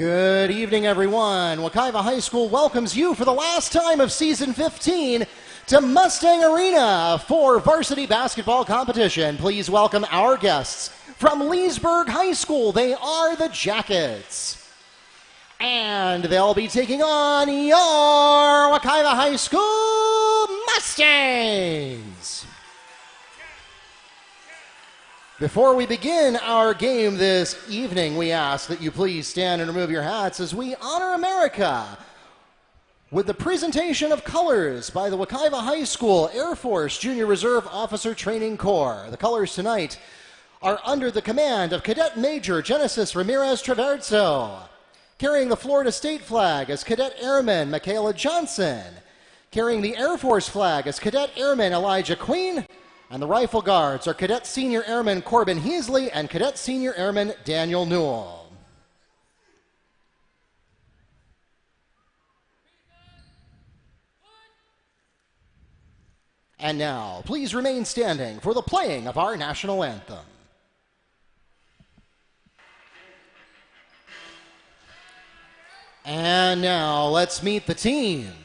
Good evening, everyone. Wekiva High School welcomes you for the last time of Season 15 to Mustang Arena for varsity basketball competition. Please welcome our guests from Leesburg High School. They are the Jackets. And they'll be taking on your Wekiva High School Mustangs. Before we begin our game this evening, we ask that you please stand and remove your hats as we honor America with the presentation of colors by the Wekiva High School Air Force Junior Reserve Officer Training Corps. The colors tonight are under the command of Cadet Major Genesis Ramirez Traverso. Carrying the Florida State flag as Cadet Airman Michaela Johnson. Carrying the Air Force flag as Cadet Airman Elijah Queen. And the Rifle Guards are Cadet Senior Airman Corbin Heasley and Cadet Senior Airman Daniel Newell. And now, please remain standing for the playing of our national anthem. And now, let's meet the teams.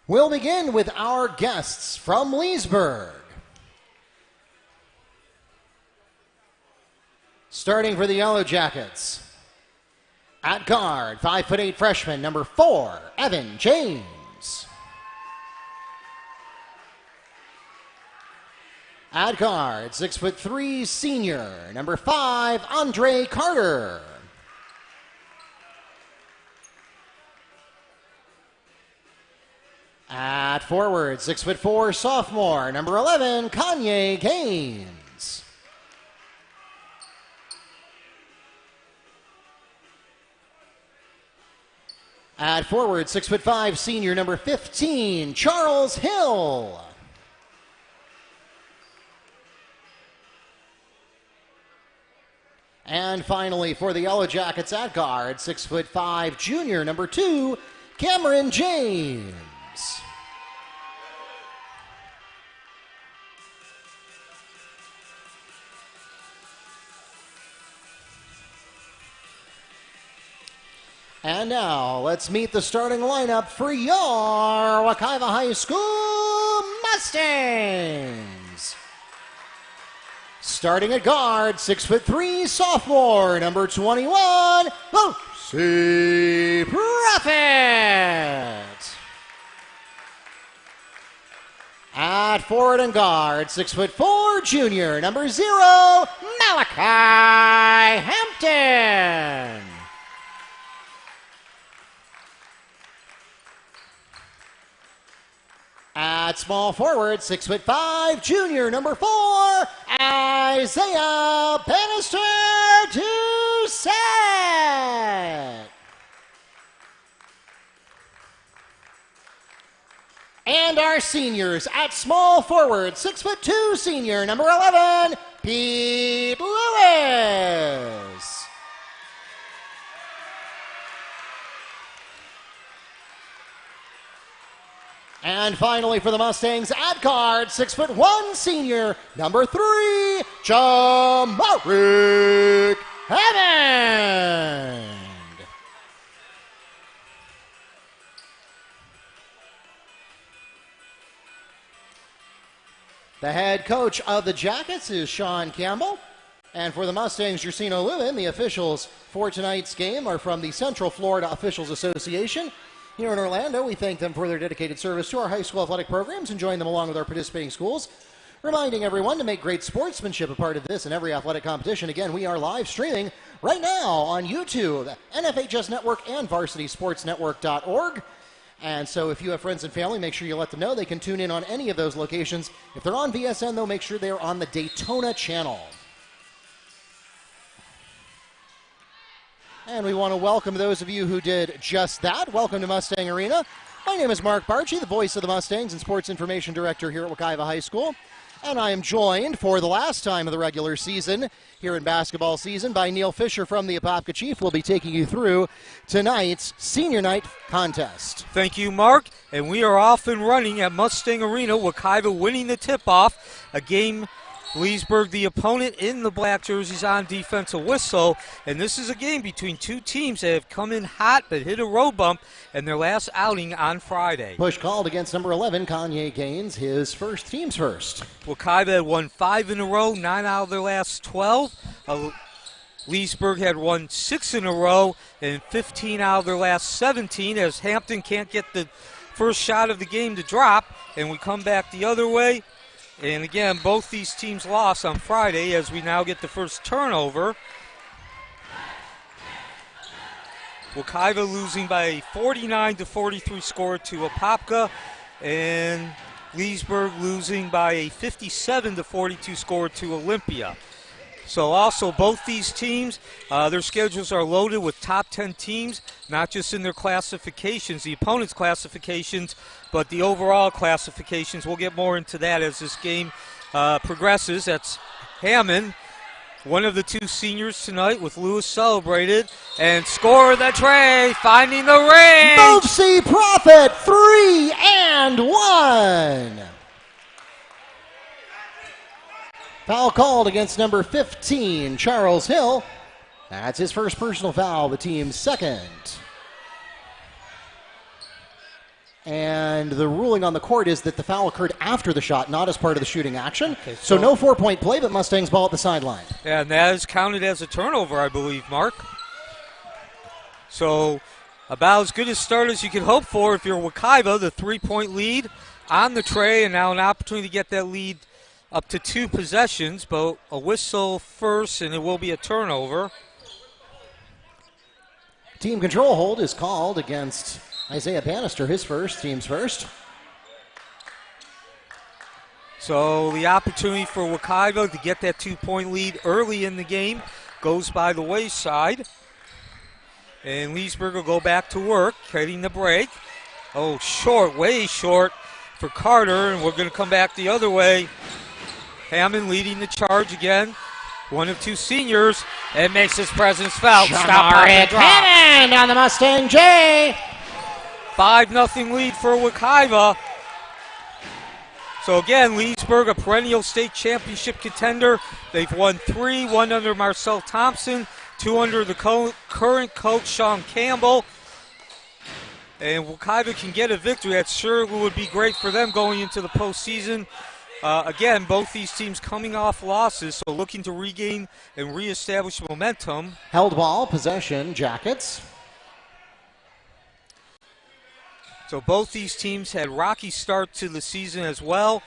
We'll begin with our guests from Leesburg. Starting for the Yellowjackets. At guard, 5'8" freshman, number 4, Evan James. At guard, 6'3" senior, number 5, Andre Carter. At forward, 6'4" sophomore, number 11, Kanye Gaines. At forward, 6'5" senior, number 15, Charles Hill. And finally, for the Yellowjackets at guard, 6'5" junior, number 2, Cameron James. And now, let's meet the starting lineup for your Wekiva High School Mustangs. Starting at guard, 6'3" sophomore, number 21, Lucy Prophet. At forward and guard, 6'4" junior, number 0, Malachi Hampton. At small forward, 6'5", junior, number 4, Isaiah Bannister Doucette. And our seniors at small forward, 6'2", senior, number 11, Pete Lewis. And finally for the Mustangs at guard, 6'1", senior, number 3, Jamarick Hammond. The head coach of the Jackets is Sean Campbell. And for the Mustangs, Jersino Lewin. The officials for tonight's game are from the Central Florida Officials Association. Here in Orlando, we thank them for their dedicated service to our high school athletic programs and join them along with our participating schools. Reminding everyone to make great sportsmanship a part of this and every athletic competition. Again, we are live streaming right now on YouTube, NFHS Network, and VarsitySportsNetwork.org. And so if you have friends and family, make sure you let them know. They can tune in on any of those locations. If they're on VSN, though, make sure they're on the Daytona channel. And we want to welcome those of you who did just that. Welcome to Mustang Arena. My name is Mark Barchi, the voice of the Mustangs and sports information director here at Wekiva High School. And I am joined for the last time of the regular season here in basketball season by Neil Fisher from the Apopka Chief. We'll be taking you through tonight's senior night contest. Thank you, Mark. And we are off and running at Mustang Arena. Wekiva winning the tip-off. A game, Leesburg, the opponent in the black jerseys on defense, a whistle. And this is a game between two teams that have come in hot but hit a road bump in their last outing on Friday. Push called against number 11, Kanye Gaines, his first, team's first. Wekiva had won 5 in a row, 9 out of their last 12. Leesburg had won 6 in a row and 15 out of their last 17 as Hampton can't get the first shot of the game to drop. And we come back the other way. And again, both these teams lost on Friday as we now get the first turnover. Wekiva losing by a 49-43 score to Apopka, and Leesburg losing by a 57-42 score to Olympia. So also both these teams, their schedules are loaded with top 10 teams, not just in their classifications, the opponent's classifications, but the overall classifications. We'll get more into that as this game progresses. That's Hammond, one of the two seniors tonight with Lewis celebrated, and score the tray, finding the ring. Movesy Prophet, 3 and 1. Foul called against number 15, Charles Hill. That's his first personal foul, the team's second. And the ruling on the court is that the foul occurred after the shot, not as part of the shooting action. Okay, so no 4-point play, but Mustangs ball at the sideline. Yeah, and that is counted as a turnover, I believe, Mark. So about as good a start as you could hope for if you're Wekiva, the 3-point lead on the tray, and now an opportunity to get that lead up to 2 possessions, but a whistle first, and it will be a turnover. Team control hold is called against Isaiah Bannister, his first, team's first. So the opportunity for Wekiva to get that 2-point lead early in the game goes by the wayside. And Leesburg will go back to work, heading the break. Oh, short, way short for Carter, and we're going to come back the other way. Hammond leading the charge again. One of two seniors, and makes his presence felt. Shamaric Hammond on the Mustang J. 5-0 lead for Wekiva. So again, Leesburg, a perennial state championship contender. They've won 3, 1 under Marcel Thompson, 2 under the current coach, Sean Campbell. And Wekiva can get a victory. That sure would be great for them going into the postseason. Again, both these teams coming off losses, so looking to regain and reestablish momentum. Held ball, possession, Jackets. So both these teams had rocky start to the season as well.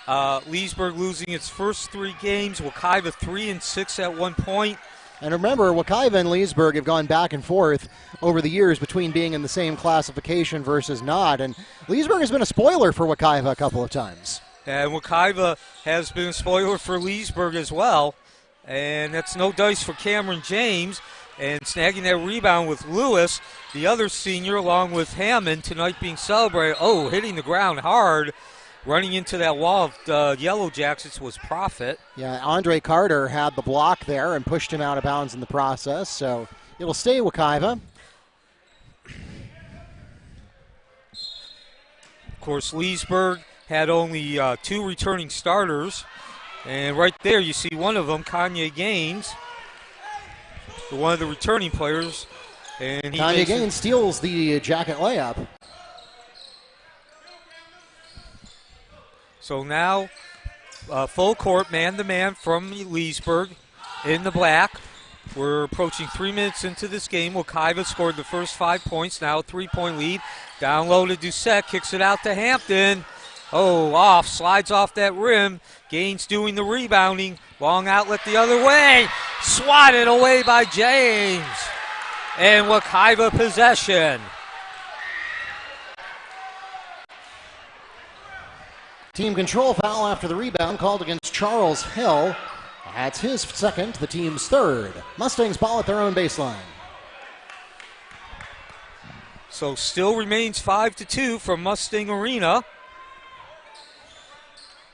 Leesburg losing its first 3 games. Wekiva 3-6 at one point. And remember, Wekiva and Leesburg have gone back and forth over the years between being in the same classification versus not. And Leesburg has been a spoiler for Wekiva a couple of times. And Wekiva has been a spoiler for Leesburg as well. And that's no dice for Cameron James. And snagging that rebound with Lewis, the other senior, along with Hammond, tonight being celebrated. Oh, hitting the ground hard. Running into that wall of Yellowjackets was Prophet. Yeah, Andre Carter had the block there and pushed him out of bounds in the process, so it'll stay Wekiva. Of course, Leesburg had only 2 returning starters, and right there you see one of them, Kanye Gaines, one of the returning players. And Kanye Gaines steals the jacket layup. So now, full court, man-to-man from Leesburg in the black. We're approaching 3 minutes into this game. Wekiva scored the first 5 points, now a 3-point lead. Down low to Doucette, kicks it out to Hampton. Oh, off, slides off that rim. Gaines doing the rebounding. Long outlet the other way. Swatted away by James. And Wekiva possession. Team control foul after the rebound called against Charles Hill. That's his second, the team's third. Mustangs ball at their own baseline. So still remains 5-2 from Mustang Arena.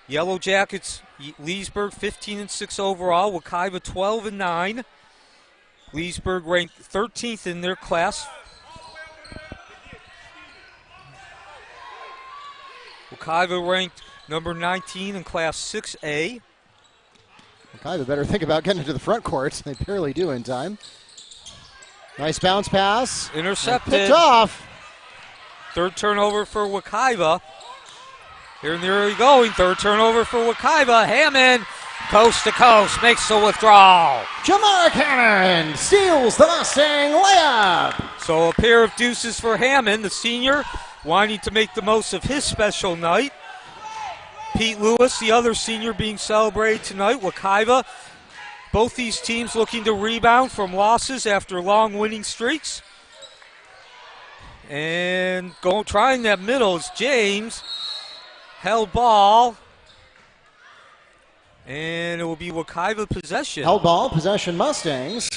Yellowjackets, Leesburg 15-6 overall. Wekiva 12-9. Leesburg ranked 13th in their class. Wekiva ranked number 19 in Class 6A. Wekiva better think about getting to the front court. They barely do in time. Nice bounce pass. Intercepted. Picked off. Third turnover for Wekiva. Here in the early going. Third turnover for Wekiva. Hammond, coast to coast, makes the withdrawal. Jamar Cannon steals the Mustang layup. So a pair of deuces for Hammond, the senior, wanting to make the most of his special night. Pete Lewis, the other senior, being celebrated tonight. Wekiva, both these teams looking to rebound from losses after long winning streaks. And trying that middle is James. Held ball. And it will be Wekiva possession. Held ball, possession Mustangs.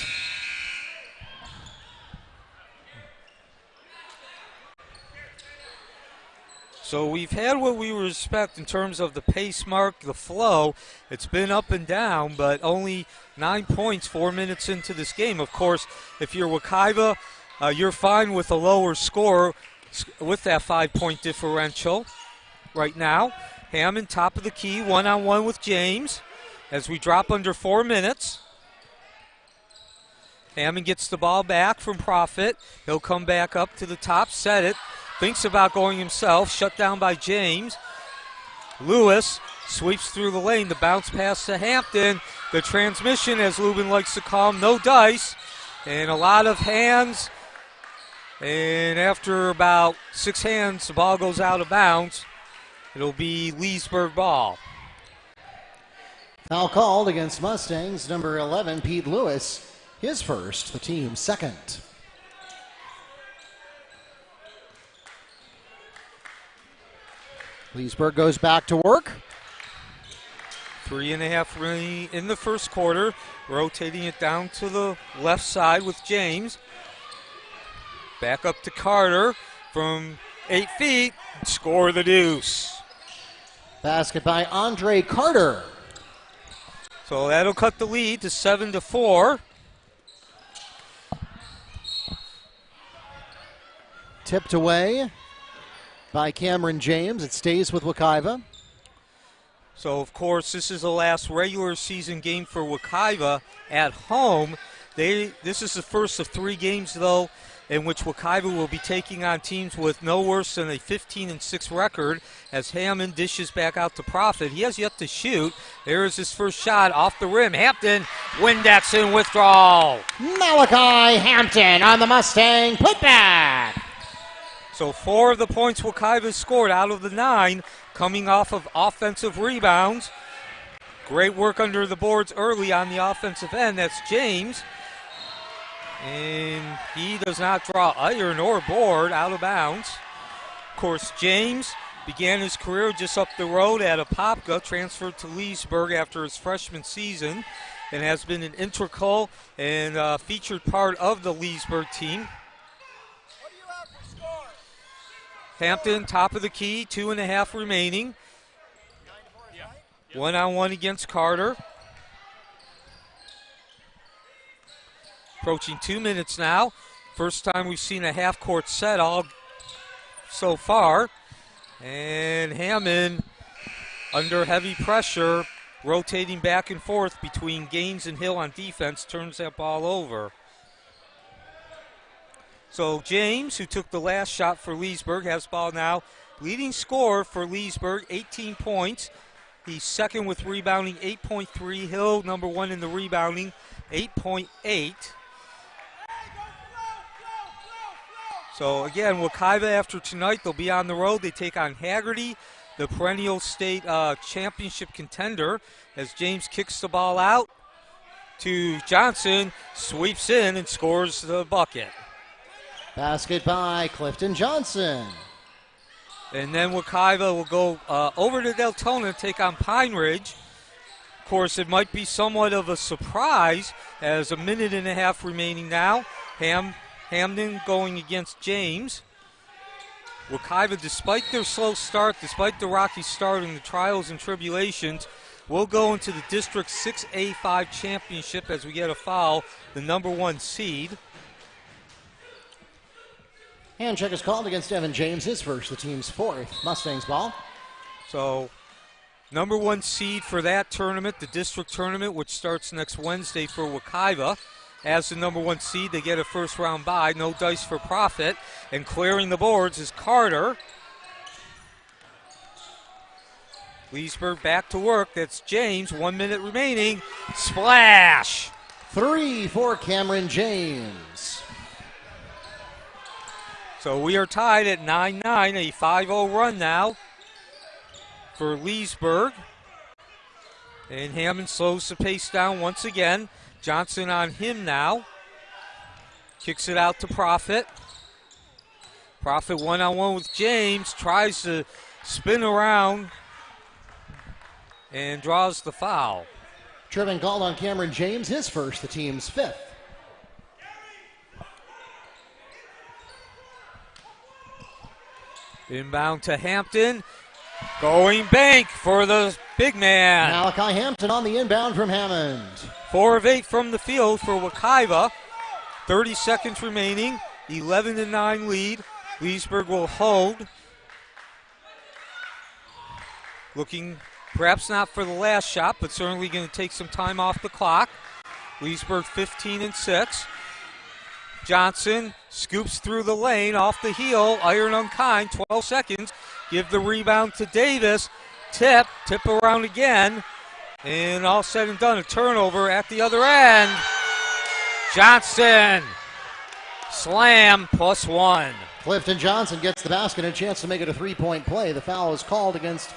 So we've had what we respect in terms of the pace mark, the flow. It's been up and down, but only 9 points 4 minutes into this game. Of course, if you're Wekiva, you're fine with a lower score with that 5-point differential right now. Hammond, top of the key, one-on-one with James as we drop under 4 minutes. Hammond gets the ball back from Profit. He'll come back up to the top, set it. Thinks about going himself, shut down by James. Lewis sweeps through the lane, the bounce pass to Hampton. The transmission, as Lubin likes to call him, no dice. And a lot of hands. And after about 6 hands, the ball goes out of bounds. It'll be Leesburg ball. Foul called against Mustangs, number 11, Pete Lewis. His first, the team's second. Leesburg goes back to work. 3.5 remaining in the first quarter. Rotating it down to the left side with James. Back up to Carter from 8 feet. Score the deuce. Basket by Andre Carter. So that'll cut the lead to 7-4. Tipped away by Cameron James. It stays with Wekiva. So, of course, this is the last regular season game for Wekiva at home. This is the first of 3 games, though, in which Wekiva will be taking on teams with no worse than a 15-6 record as Hammond dishes back out to Profit. He has yet to shoot. There is his first shot off the rim. Hampton, Windex in withdrawal. Malachi Hampton on the Mustang putback. So 4 of the points Wekiva scored out of the 9 coming off of offensive rebounds. Great work under the boards early on the offensive end. That's James. And he does not draw iron or board, out of bounds. Of course, James began his career just up the road at Apopka, transferred to Leesburg after his freshman season, and has been an integral and featured part of the Leesburg team. Hampton, top of the key, 2.5 remaining. 1-on-1 against Carter. Approaching 2 minutes now. First time we've seen a half-court set all so far. And Hammond, under heavy pressure, rotating back and forth between Gaines and Hill on defense, turns that ball over. So James, who took the last shot for Leesburg, has ball now. Leading scorer for Leesburg, 18 points. He's second with rebounding, 8.3. Hill, number 1 in the rebounding, 8.8. So again, Wekiva after tonight, they'll be on the road. They take on Haggerty, the perennial state championship contender, as James kicks the ball out to Johnson, sweeps in and scores the bucket. Basket by Clifton Johnson. And then Wekiva will go over to Deltona to take on Pine Ridge. Of course, it might be somewhat of a surprise as 1.5 minutes remaining now. Hamden going against James. Wekiva, despite their slow start, despite the rocky start and the trials and tribulations, will go into the District 6A5 championship as we get a foul, the number 1 seed. Hand check is called against Evan James, his first, the team's 4th. Mustangs ball. So, number 1 seed for that tournament, the district tournament, which starts next Wednesday for Wekiva. As the number 1 seed, they get a first-round bye, no dice for profit. And clearing the boards is Carter. Leesburg back to work. That's James. 1 minute remaining. Splash! 3 for Cameron James. So we are tied at 9-9, a 5-0 run now for Leesburg. And Hammond slows the pace down once again. Johnson on him now. Kicks it out to Profit. Profit one-on-one with James. Tries to spin around and draws the foul. Tripping called on Cameron James, his first, the team's 5th. Inbound to Hampton. Going bank for the big man. Malachi Hampton on the inbound from Hammond. 4 of 8 from the field for Wekiva. 30 seconds remaining. 11-9 lead. Leesburg will hold. Looking perhaps not for the last shot, but certainly going to take some time off the clock. Leesburg 15-6. Johnson scoops through the lane, off the heel, iron unkind, 12 seconds. Give the rebound to Davis. Tip around again. And all said and done, a turnover at the other end. Johnson, slam, +1. Clifton Johnson gets the basket and a chance to make it a 3-point play. The foul is called against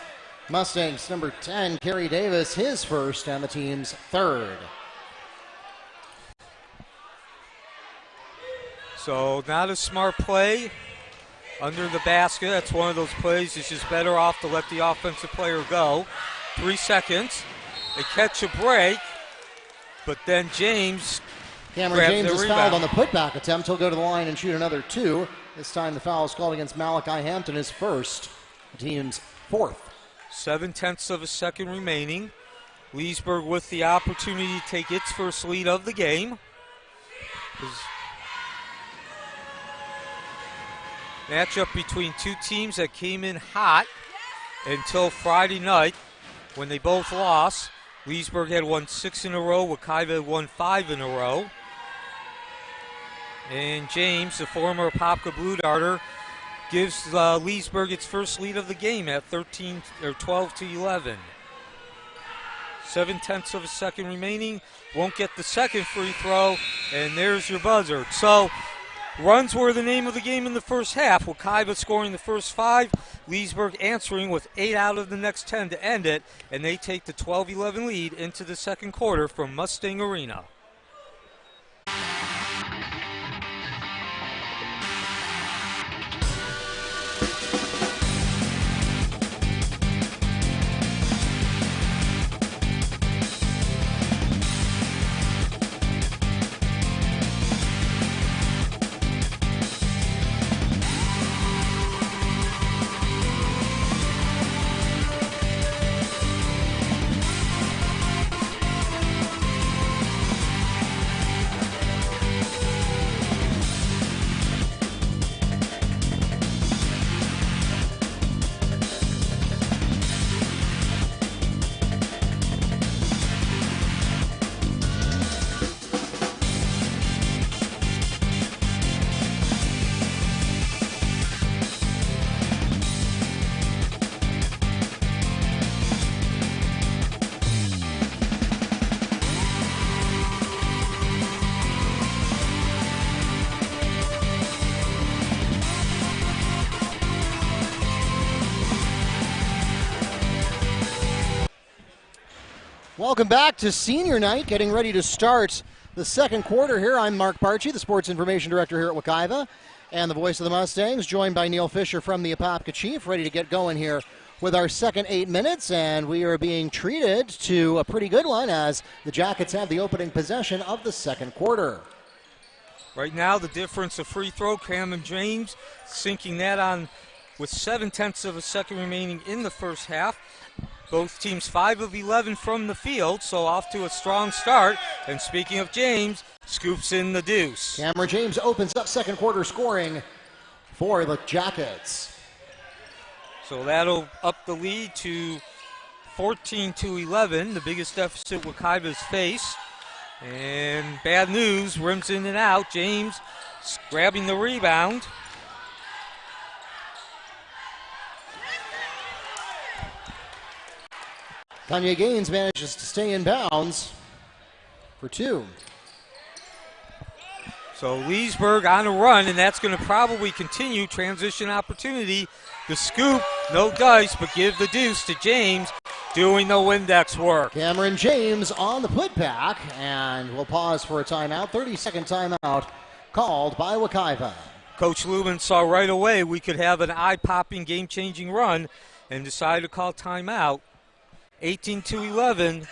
Mustangs number 10, Kerry Davis, his first and the team's 3rd. So not a smart play under the basket. That's one of those plays that's just better off to let the offensive player go. 3 seconds. They catch a break, but then James Cameron James is fouled on the putback attempt. He'll go to the line and shoot another 2. This time the foul is called against Malachi Hampton, his first, the team's 4th. 0.7 of a second remaining. Leesburg with the opportunity to take its first lead of the game. Matchup between two teams that came in hot until Friday night when they both lost. Leesburg had won 6 in a row. Wekiva had won 5 in a row. And James, the former Apopka Blue Darter, gives Leesburg its first lead of the game at 12-11. 0.7 of a second remaining. Won't get the second free throw, and there's your buzzer. So runs were the name of the game in the first half. Wekiva scoring the first 5. Leesburg answering with 8 out of the next 10 to end it, and they take the 12-11 lead into the second quarter from Mustang Arena. Welcome back to Senior Night, getting ready to start the second quarter here. I'm Mark Barchi, the Sports Information Director here at Wekiva, and the voice of the Mustangs, joined by Neil Fisher from the Apopka Chief, ready to get going here with our second 8 minutes, and we are being treated to a pretty good one as the Jackets have the opening possession of the second quarter. Right now, the difference of free throw, Cameron James sinking that on with 0.7 of a second remaining in the first half. Both teams 5 of 11 from the field, so off to a strong start. And speaking of James, scoops in the deuce. Cameron James opens up second quarter scoring for the Jackets. So that'll up the lead to 14-11, the biggest deficit Wekiva's faced. And bad news, rims in and out. James grabbing the rebound. Kanye Gaines manages to stay in bounds for 2. So Leesburg on a run, and that's going to probably continue. Transition opportunity. The scoop, no dice, but give the deuce to James, doing the Windex work. Cameron James on the putback, and we'll pause for a timeout. 30-second timeout called by Wekiva. Coach Lubin saw right away we could have an eye-popping, game-changing run and decided to call timeout. 18-11.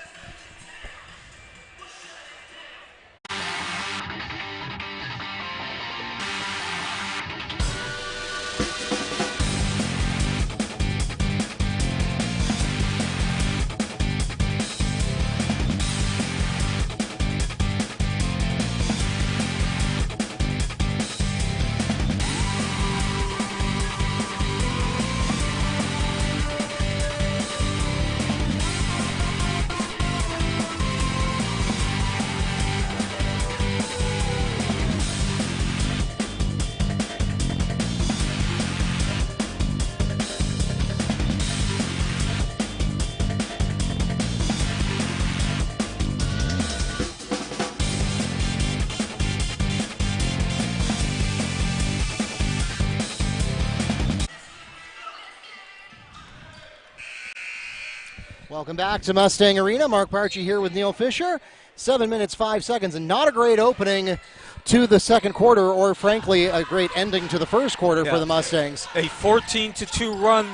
Welcome back to Mustang Arena. Mark Barchi here with Neil Fisher. 7 minutes, 5 seconds, and not a great opening to the second quarter, or frankly, a great ending to the first quarter for the Mustangs. A 14-2 run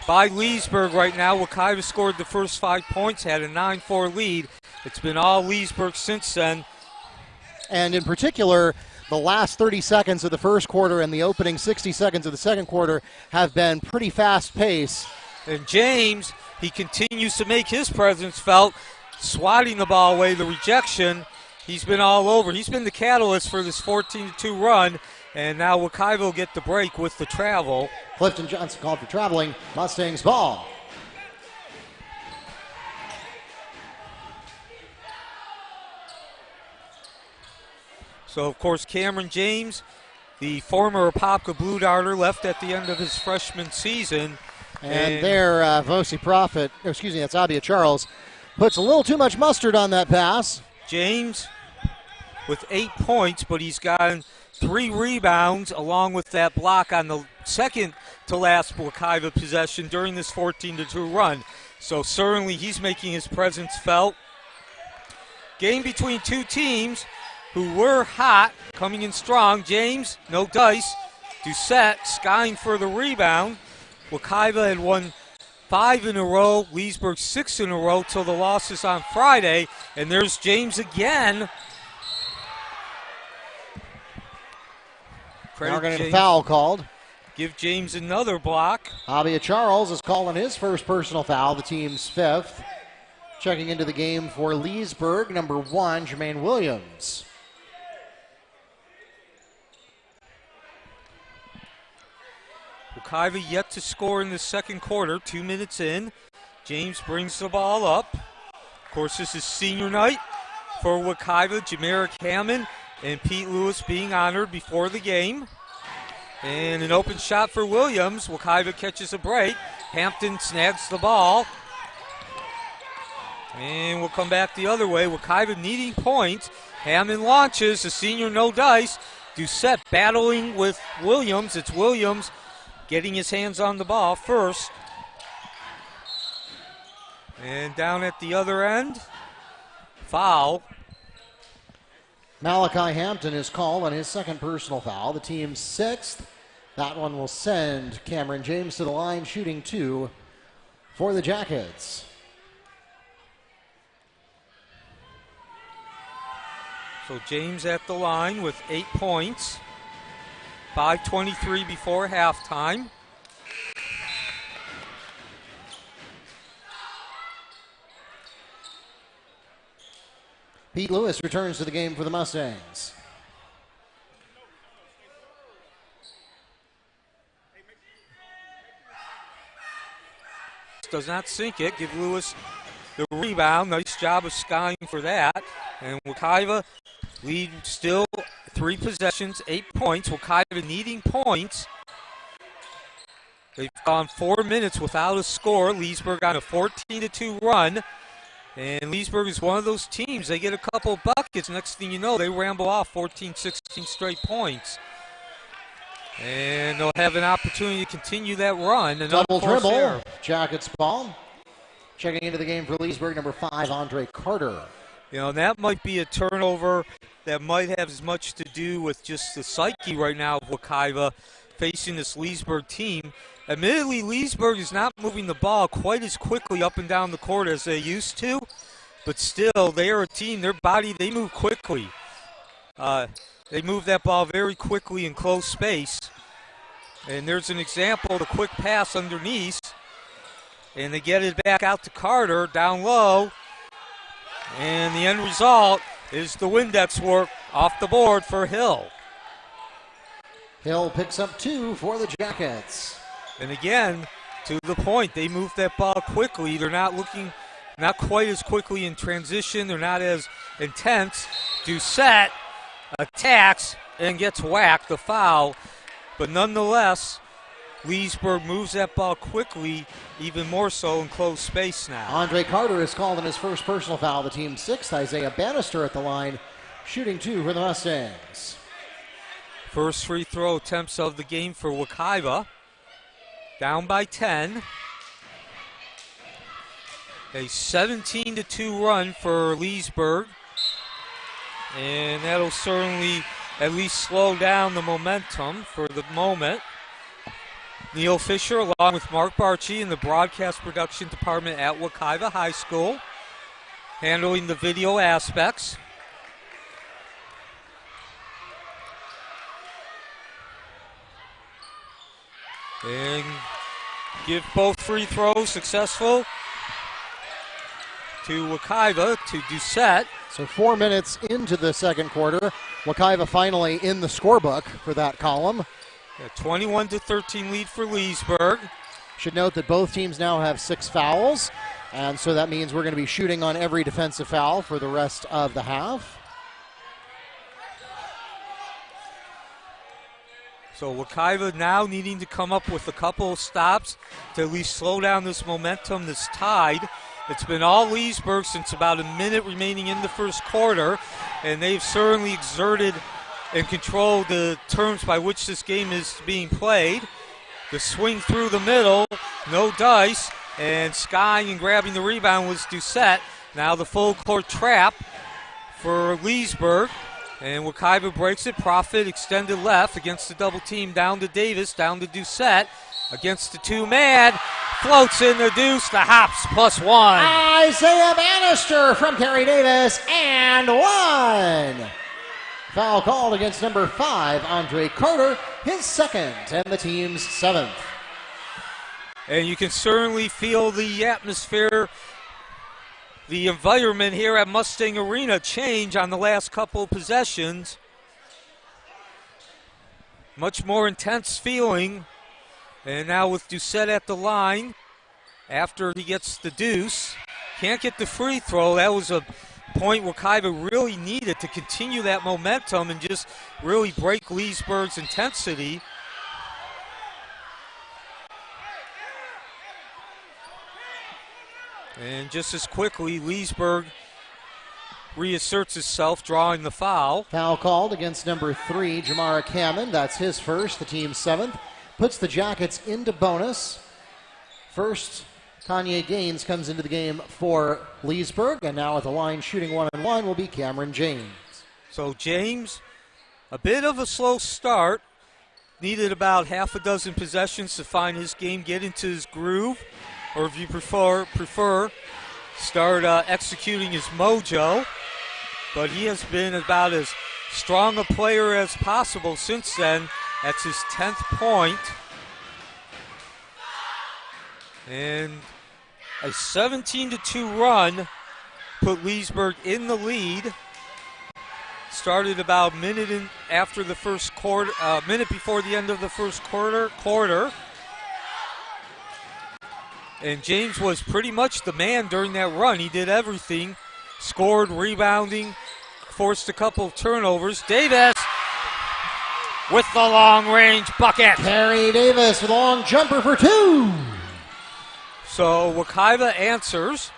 by Leesburg right now. Wekiva scored the first 5 points, had a 9-4 lead. It's been all Leesburg since then. And in particular, the last 30 seconds of the first quarter and the opening 60 seconds of the second quarter have been pretty fast paced. And James, he continues to make his presence felt, swatting the ball away, the rejection. He's been all over. He's been the catalyst for this 14-2 run, and now Wekiva will get the break with the travel. Clifton Johnson called for traveling. Mustangs ball. So, of course, Cameron James, the former Apopka Blue Darter, left at the end of his freshman season. And there, Vosi Prophet, that's Abia Charles, puts a little too much mustard on that pass. James with 8 points, but he's gotten 3 rebounds along with that block on the second to last Wekiva possession during this 14-2 run. So certainly he's making his presence felt. Game between two teams who were hot, coming in strong. James, no dice. Doucette skying for the rebound. Wekiva had won 5 in a row, Leesburg 6 in a row till the losses on Friday. And there's James again. Now we're going to get a foul called. Give James another block. Abia Charles is calling his first personal foul, the team's 5th. Checking into the game for Leesburg, number 1, Jermaine Williams. Wekiva yet to score in the second quarter, 2 minutes in. James brings the ball up. Of course, this is senior night for Wekiva. Jameric Hammond and Pete Lewis being honored before the game. And an open shot for Williams. Wekiva catches a break. Hampton snags the ball. And we'll come back the other way. Wekiva needing points. Hammond launches. The senior no dice. Doucette battling with Williams. It's Williams getting his hands on the ball first. And down at the other end, foul. Malachi Hampton is called on his second personal foul, the team's 6th. That one will send Cameron James to the line, shooting 2 for the Jackets. So James at the line with 8 points. 5:23 before halftime. Pete Lewis returns to the game for the Mustangs. Does not sink it. Give Lewis the rebound. Nice job of skying for that. And Wekiva lead still 3 possessions, 8 points. Wekiva needing points. They've gone 4 minutes without a score. Leesburg on a 14-2 run. And Leesburg is one of those teams. They get a couple buckets. Next thing you know, they ramble off 14, 16 straight points. And they'll have an opportunity to continue that run. Double dribble. Jackets ball. Checking into the game for Leesburg, number 5, Andre Carter. You know, that might be a turnover that might have as much to do with just the psyche right now of Wekiva facing this Leesburg team. Admittedly, Leesburg is not moving the ball quite as quickly up and down the court as they used to, but still, they are a team. Their body, they move quickly. They move that ball very quickly in close space. And there's an example, the quick pass underneath. And they get it back out to Carter, down low. And the end result is the Windex work off the board for Hill. Hill picks up 2 for the Jackets. And again, to the point, they move that ball quickly. They're not quite as quickly in transition. They're not as intense. Doucette attacks and gets whacked, the foul. But nonetheless, Leesburg moves that ball quickly, even more so in close space now. Andre Carter is called in his first personal foul, the team's 6th. Isaiah Bannister at the line, shooting 2 for the Mustangs. First free throw attempts of the game for Wekiva. Down by 10. A 17-2 run for Leesburg. And that'll certainly at least slow down the momentum for the moment. Neil Fisher, along with Mark Barchi in the broadcast production department at Wekiva High School, handling the video aspects. And give both free throws successful to Wekiva, to Doucette. So 4 minutes into the second quarter, Wekiva finally in the scorebook for that column. A 21-13 lead for Leesburg. Should note that both teams now have 6 fouls, and so that means we're going to be shooting on every defensive foul for the rest of the half. So Wekiva now needing to come up with a couple of stops to at least slow down this momentum, this tide. It's been all Leesburg since about a minute remaining in the first quarter, and they've certainly exerted and controlled the terms by which this game is being played. The swing through the middle, no dice, and skying and grabbing the rebound was Doucette. Now the full court trap for Leesburg. And Wekiva breaks it. Profit extended left against the double team. Down to Davis, down to Doucette. Against the 2-man. Floats in the deuce. The hops +1. Isaiah Bannister from Kerry Davis, and 1. Foul called against number 5, Andre Carter, his 2nd and the team's 7th. And you can certainly feel the atmosphere, the environment here at Mustang Arena change on the last couple of possessions. Much more intense feeling. And now with Doucette at the line, after he gets the deuce, can't get the free throw. That was a point Wekiva really needed to continue that momentum and just really break Leesburg's intensity. And just as quickly, Leesburg reasserts itself, drawing the foul. Foul called against number 3, Jamara Hammond. That's his first, the team's 7th. Puts the Jackets into bonus. First, Kanye Gaines comes into the game for Leesburg, and now at the line shooting 1-on-1 will be Cameron James. So James, a bit of a slow start. Needed about half a dozen possessions to find his game, get into his groove, or if you prefer start executing his mojo. But he has been about as strong a player as possible since then. That's his 10th point. And a 17-2 run put Leesburg in the lead. Started about a minute after the first quarter, minute before the end of the first quarter. And James was pretty much the man during that run. He did everything. Scored, rebounding, forced a couple of turnovers. Davis with the long-range bucket. Carey Davis with a long jumper for 2. So Wekiva answers.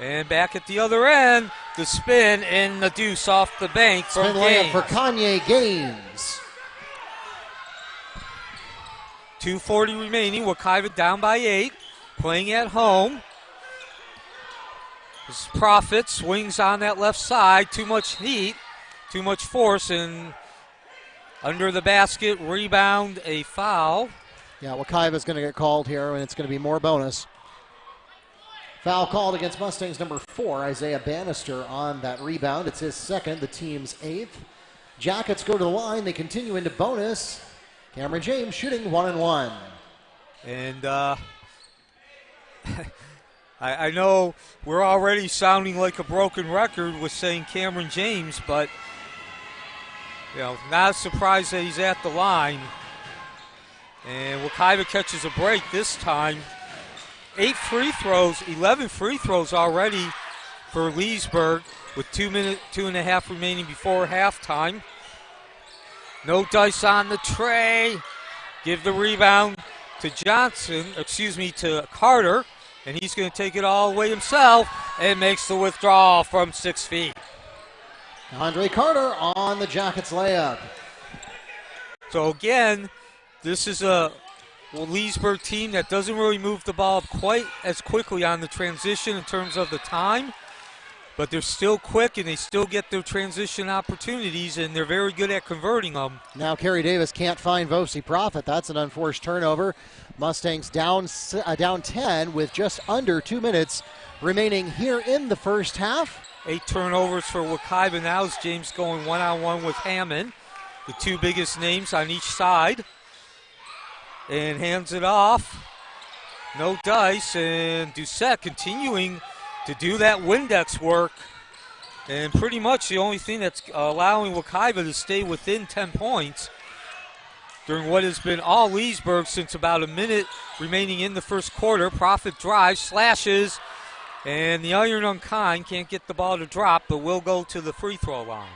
And back at the other end, the spin and the deuce off the bank from Spin layup for Kanye Gaines. 2:40 remaining. Wekiva down by 8. Playing at home. This Prophet swings on that left side. Too much heat, too much force, and under the basket, rebound, a foul. Yeah, Wekiva's going to get called here, and it's going to be more bonus. Foul called against Mustangs number 4, Isaiah Bannister on that rebound. It's his second, the team's 8th. Jackets go to the line. They continue into bonus. Cameron James shooting 1-1. And I know we're already sounding like a broken record with saying Cameron James, but not surprised that he's at the line. And Wekiva catches a break this time. 8 free throws, 11 free throws already for Leesburg with 2.5 remaining before halftime. No dice on the tray. Give the rebound to to Carter, and he's going to take it all away himself and makes the withdrawal from 6 feet. Andre Carter on the Jackets layup. So again, this is a Leesburg team that doesn't really move the ball quite as quickly on the transition in terms of the time, but they're still quick and they still get their transition opportunities, and they're very good at converting them. Now Carey Davis can't find Vosi Prophet. That's an unforced turnover. Mustangs down 10 with just under 2 minutes remaining here in the first half. 8 turnovers for Wekiva now as James going one-on-one with Hammond, the 2 biggest names on each side. And hands it off. No dice, and Doucette continuing to do that Windex work. And pretty much the only thing that's allowing Wekiva to stay within 10 points during what has been all Leesburg since about a minute remaining in the first quarter. Prophet drives, slashes, and the Iron Unkind can't get the ball to drop, but will go to the free throw line.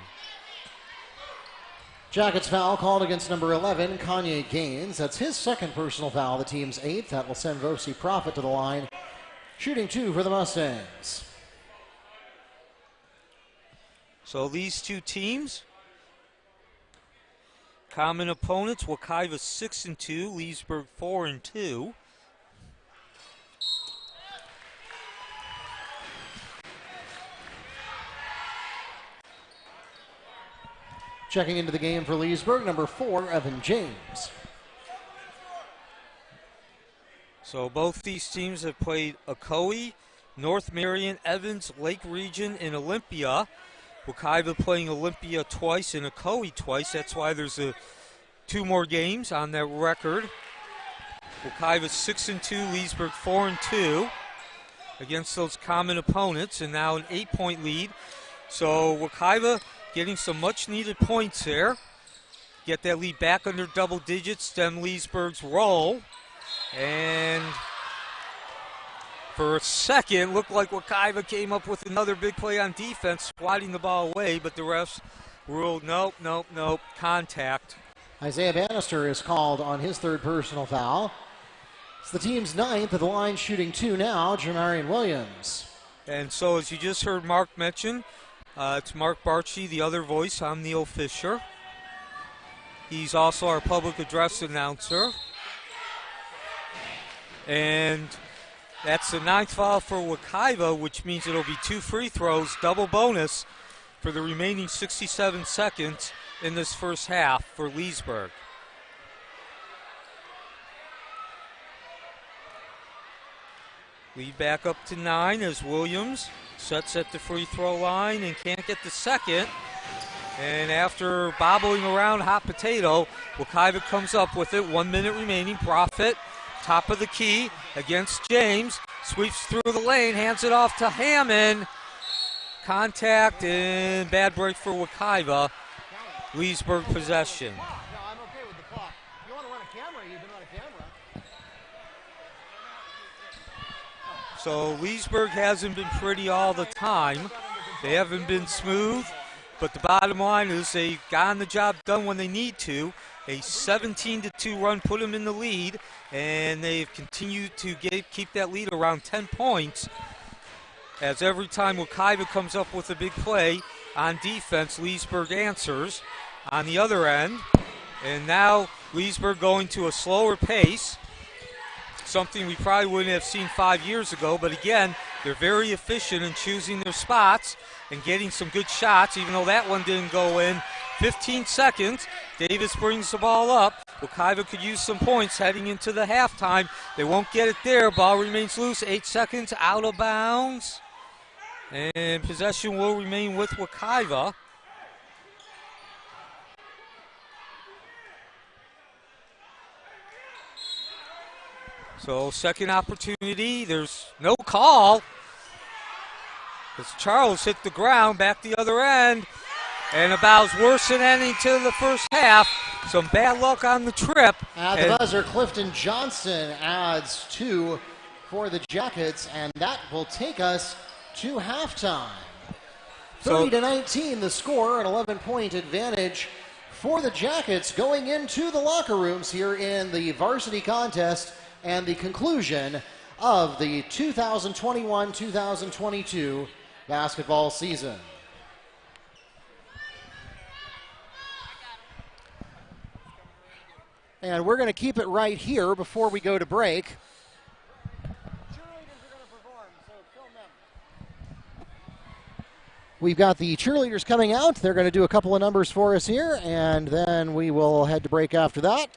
Jackets foul called against number 11, Kanye Gaines. That's his second personal foul, the team's 8th. That will send Vosi Prophet to the line. Shooting 2 for the Mustangs. So these two teams, common opponents, Wekiva 6-2, Leesburg 4-2. Checking into the game for Leesburg, number 4, Evan James. So both these teams have played Ocoee, North Marion, Evans, Lake Region, and Olympia. Wekiva playing Olympia twice and Ocoee twice. That's why there's 2 more games on that record. Wekiva 6-2, Leesburg 4-2 against those common opponents, and now an 8-point lead. So Wekiva getting some much-needed points there. Get that lead back under double digits, stem Leesburg's roll. And for a second, looked like Wekiva came up with another big play on defense, swatting the ball away, but the refs ruled nope, contact. Isaiah Bannister is called on his 3rd personal foul. It's the team's 9th at the line, shooting 2 now, Jamarian Williams. And so as you just heard Mark mention, it's Mark Barchi, the other voice. I'm Neil Fisher. He's also our public address announcer. And that's the 9th foul for Wekiva, which means it'll be 2 free throws, double bonus for the remaining 67 seconds in this first half for Leesburg. Lead back up to 9 as Williams sets at the free throw line and can't get the second. And after bobbling around hot potato, Wekiva comes up with it. 1 minute remaining. Prophet, top of the key against James. Sweeps through the lane, hands it off to Hammond. contact and bad break for Wekiva. Leesburg possession. No, I'm okay with the clock. If you want to run a camera, you can run a camera. So Leesburg hasn't been pretty all the time. They haven't been smooth, but the bottom line is they've gotten the job done when they need to. A 17-2 run put them in the lead, and they've continued to keep that lead around 10 points. As every time Wekiva comes up with a big play on defense, Leesburg answers on the other end. And now Leesburg going to a slower pace, something we probably wouldn't have seen 5 years ago. But again, they're very efficient in choosing their spots and getting some good shots, even though that one didn't go in. 15 seconds. Davis brings the ball up. Wekiva could use some points heading into the halftime. They won't get it there. Ball remains loose. 8 seconds out of bounds. And possession will remain with Wekiva. So second opportunity. There's no call. As Charles hit the ground back the other end. And about worse than ending to the first half. Some bad luck on the trip. At the buzzer, Clifton Johnson adds 2 for the Jackets, and that will take us to halftime. 30-19 the score, an 11-point advantage for the Jackets going into the locker rooms here in the varsity contest and the conclusion of the 2021-2022 basketball season. And we're going to keep it right here before we go to break. We've got the cheerleaders coming out. They're going to do a couple of numbers for us here, and then we will head to break after that.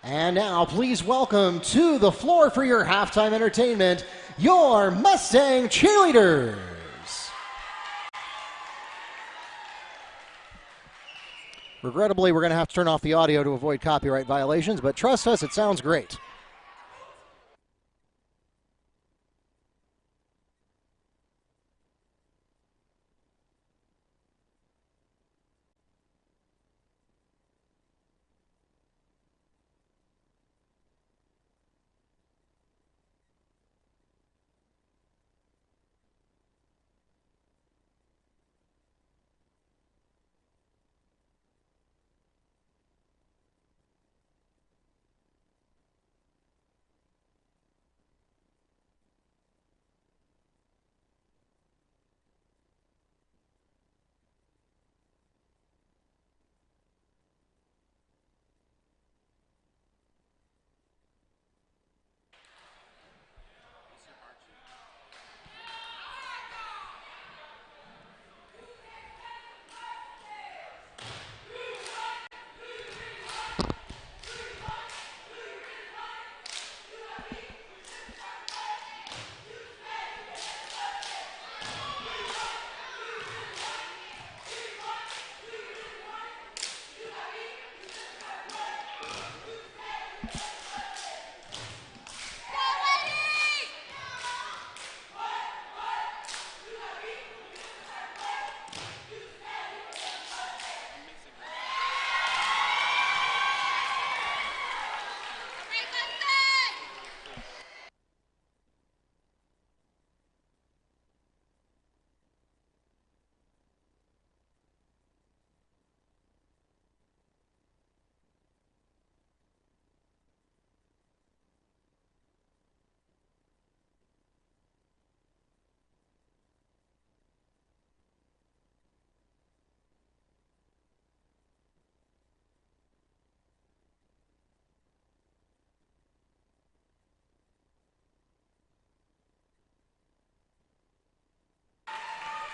And now, please welcome to the floor for your halftime entertainment, your Mustang cheerleaders. Regrettably, we're going to have to turn off the audio to avoid copyright violations, but trust us, it sounds great.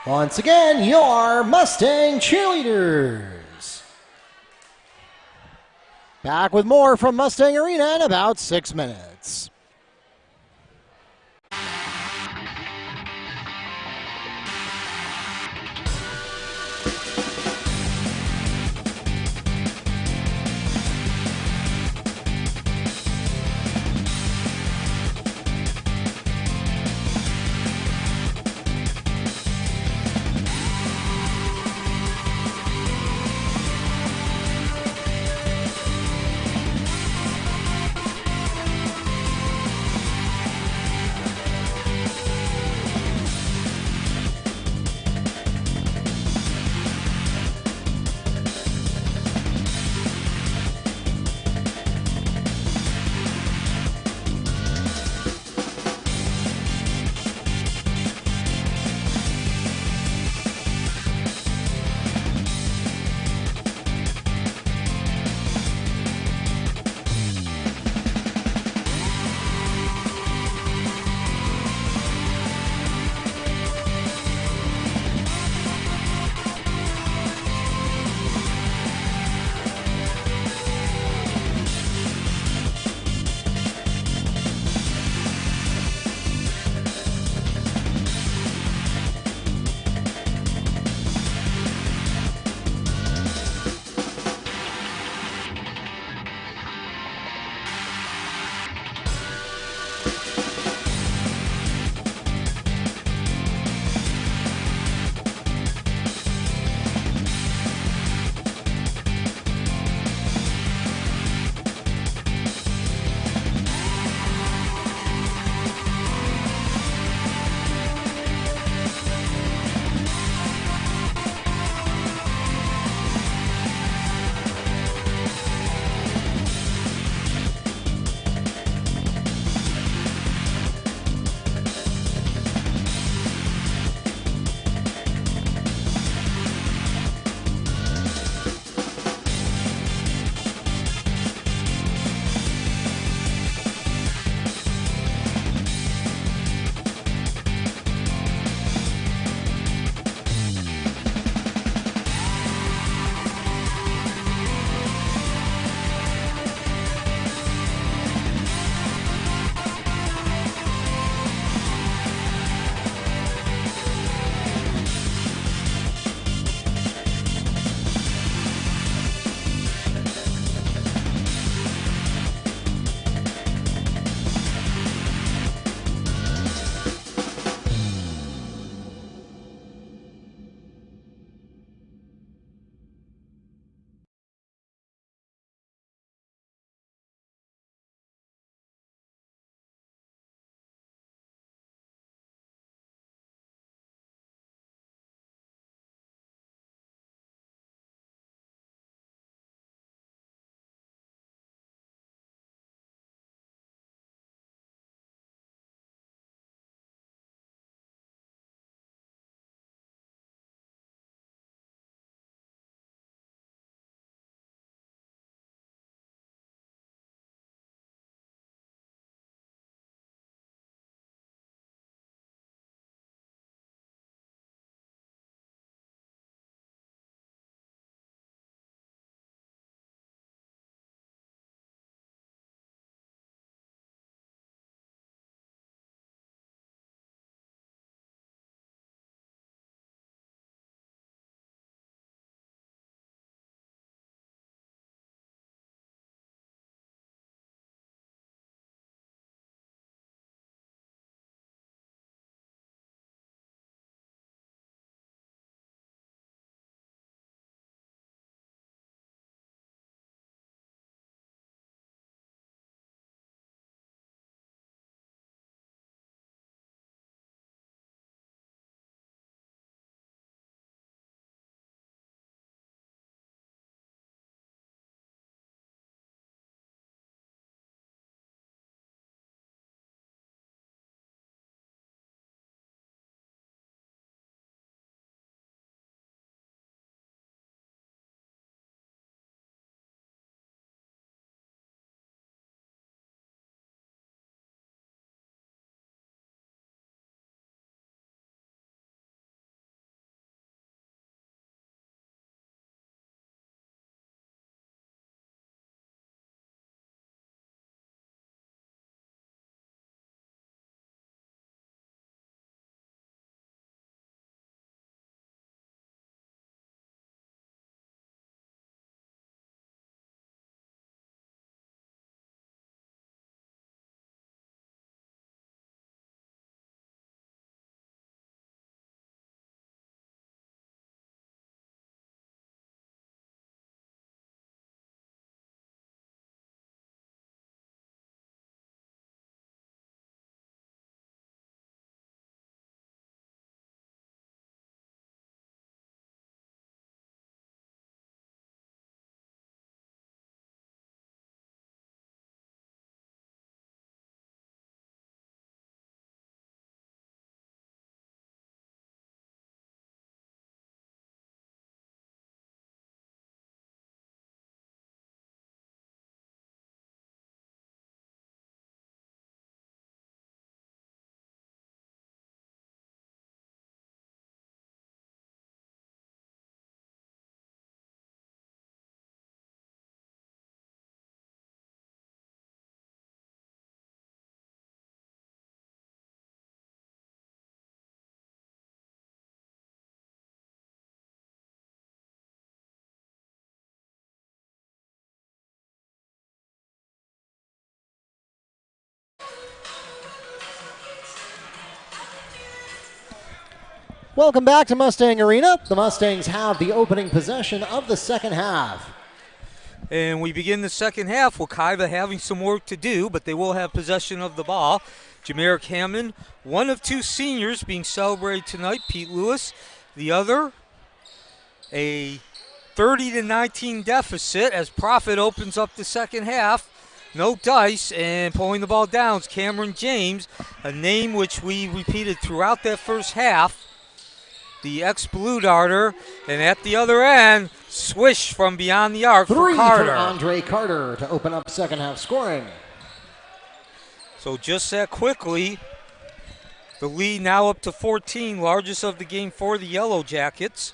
Once again, your Mustang cheerleaders. Back with more from Mustang Arena in about 6 minutes. Welcome back to Mustang Arena. The Mustangs have the opening possession of the second half. And we begin the second half. Wekiva having some work to do, but they will have possession of the ball. Jameric Hammond, one of two seniors being celebrated tonight. Pete Lewis, the other, a 30-19 deficit as Profit opens up the second half. No dice, and pulling the ball down is Cameron James, a name which we repeated throughout that first half. The ex-Blue Darter, and at the other end, swish from beyond the arc for Carter. For Andre Carter to open up second half scoring. So just that quickly, the lead now up to 14, largest of the game for the Yellowjackets.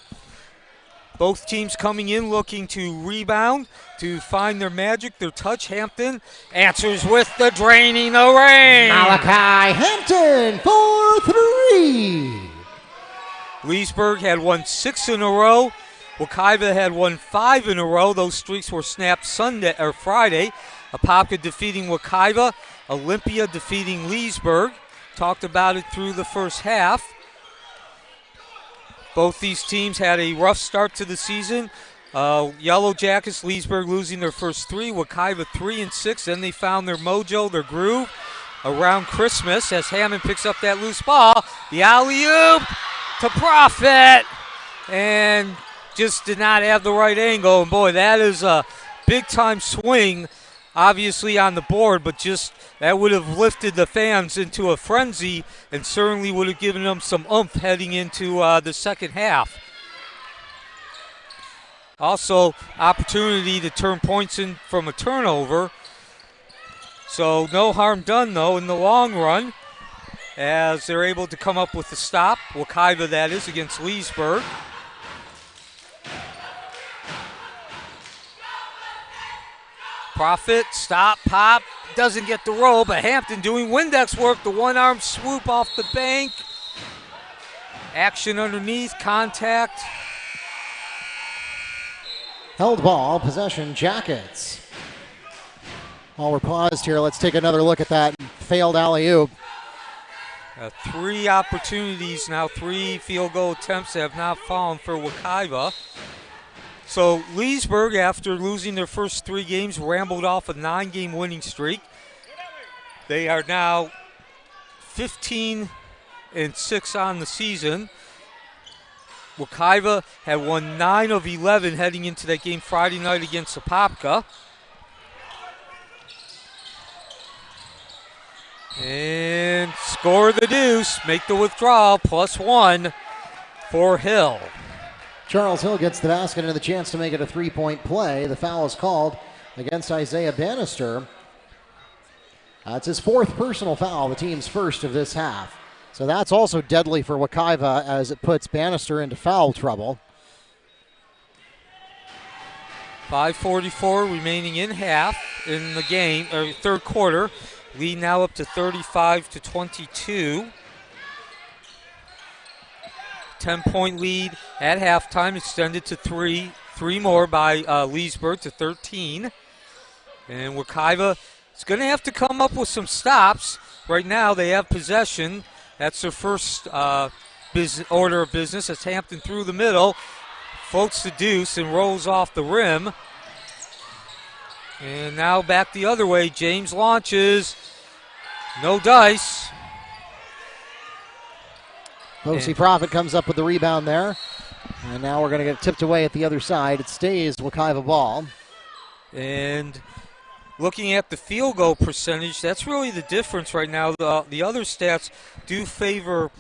Both teams coming in looking to rebound, to find their magic, their touch. Hampton answers with the draining the rain. Malachi Hampton for three. Leesburg had won 6 in a row. Wekiva had won 5 in a row. Those streaks were snapped Friday. Apopka defeating Wekiva. Olympia defeating Leesburg. Talked about it through the first half. Both these teams had a rough start to the season. Yellowjackets, Leesburg losing their first 3. Wekiva 3-6. Then they found their mojo, their groove around Christmas as Hammond picks up that loose ball. The alley-oop to Profit. And just did not have the right angle. And boy, that is a big-time swing, obviously on the board, but just that would have lifted the fans into a frenzy and certainly would have given them some oomph heading into the second half. Also, opportunity to turn points in from a turnover. So no harm done, though, in the long run, as they're able to come up with the stop. Wekiva, that is, against Leesburg. Profit, stop, pop, doesn't get the roll, but Hampton doing Windex work, the one-arm swoop off the bank. Action underneath, contact. Held ball, possession, Jackets. While we're paused here, let's take another look at that failed alley-oop. 3 opportunities now, 3 field goal attempts have not fallen for Wekiva. So Leesburg, after losing their first 3 games, rambled off a 9-game winning streak. They are now 15-6 on the season. Wekiva had won 9 of 11 heading into that game Friday night against Apopka. And score the deuce, make the withdrawal, +1 for Hill. Charles Hill gets the basket and the chance to make it a 3-point play. The foul is called against Isaiah Bannister. It's his 4th personal foul, the team's first of this half. So that's also deadly for Wekiva as it puts Bannister into foul trouble. 5:44 remaining in half in the game, or third quarter. Lead now up to 35-22. 10-point lead at halftime, extended to 3 more by Leesburg to 13. And Wekiva is going to have to come up with some stops. Right now they have possession. That's their first order of business. As Hampton through the middle, floats the deuce and rolls off the rim. And now back the other way. James launches. No dice. Posey Profit comes up with the rebound there. And now we're going to get tipped away at the other side. It stays Wekiva ball. And looking at the field goal percentage, that's really the difference right now. The other stats do favor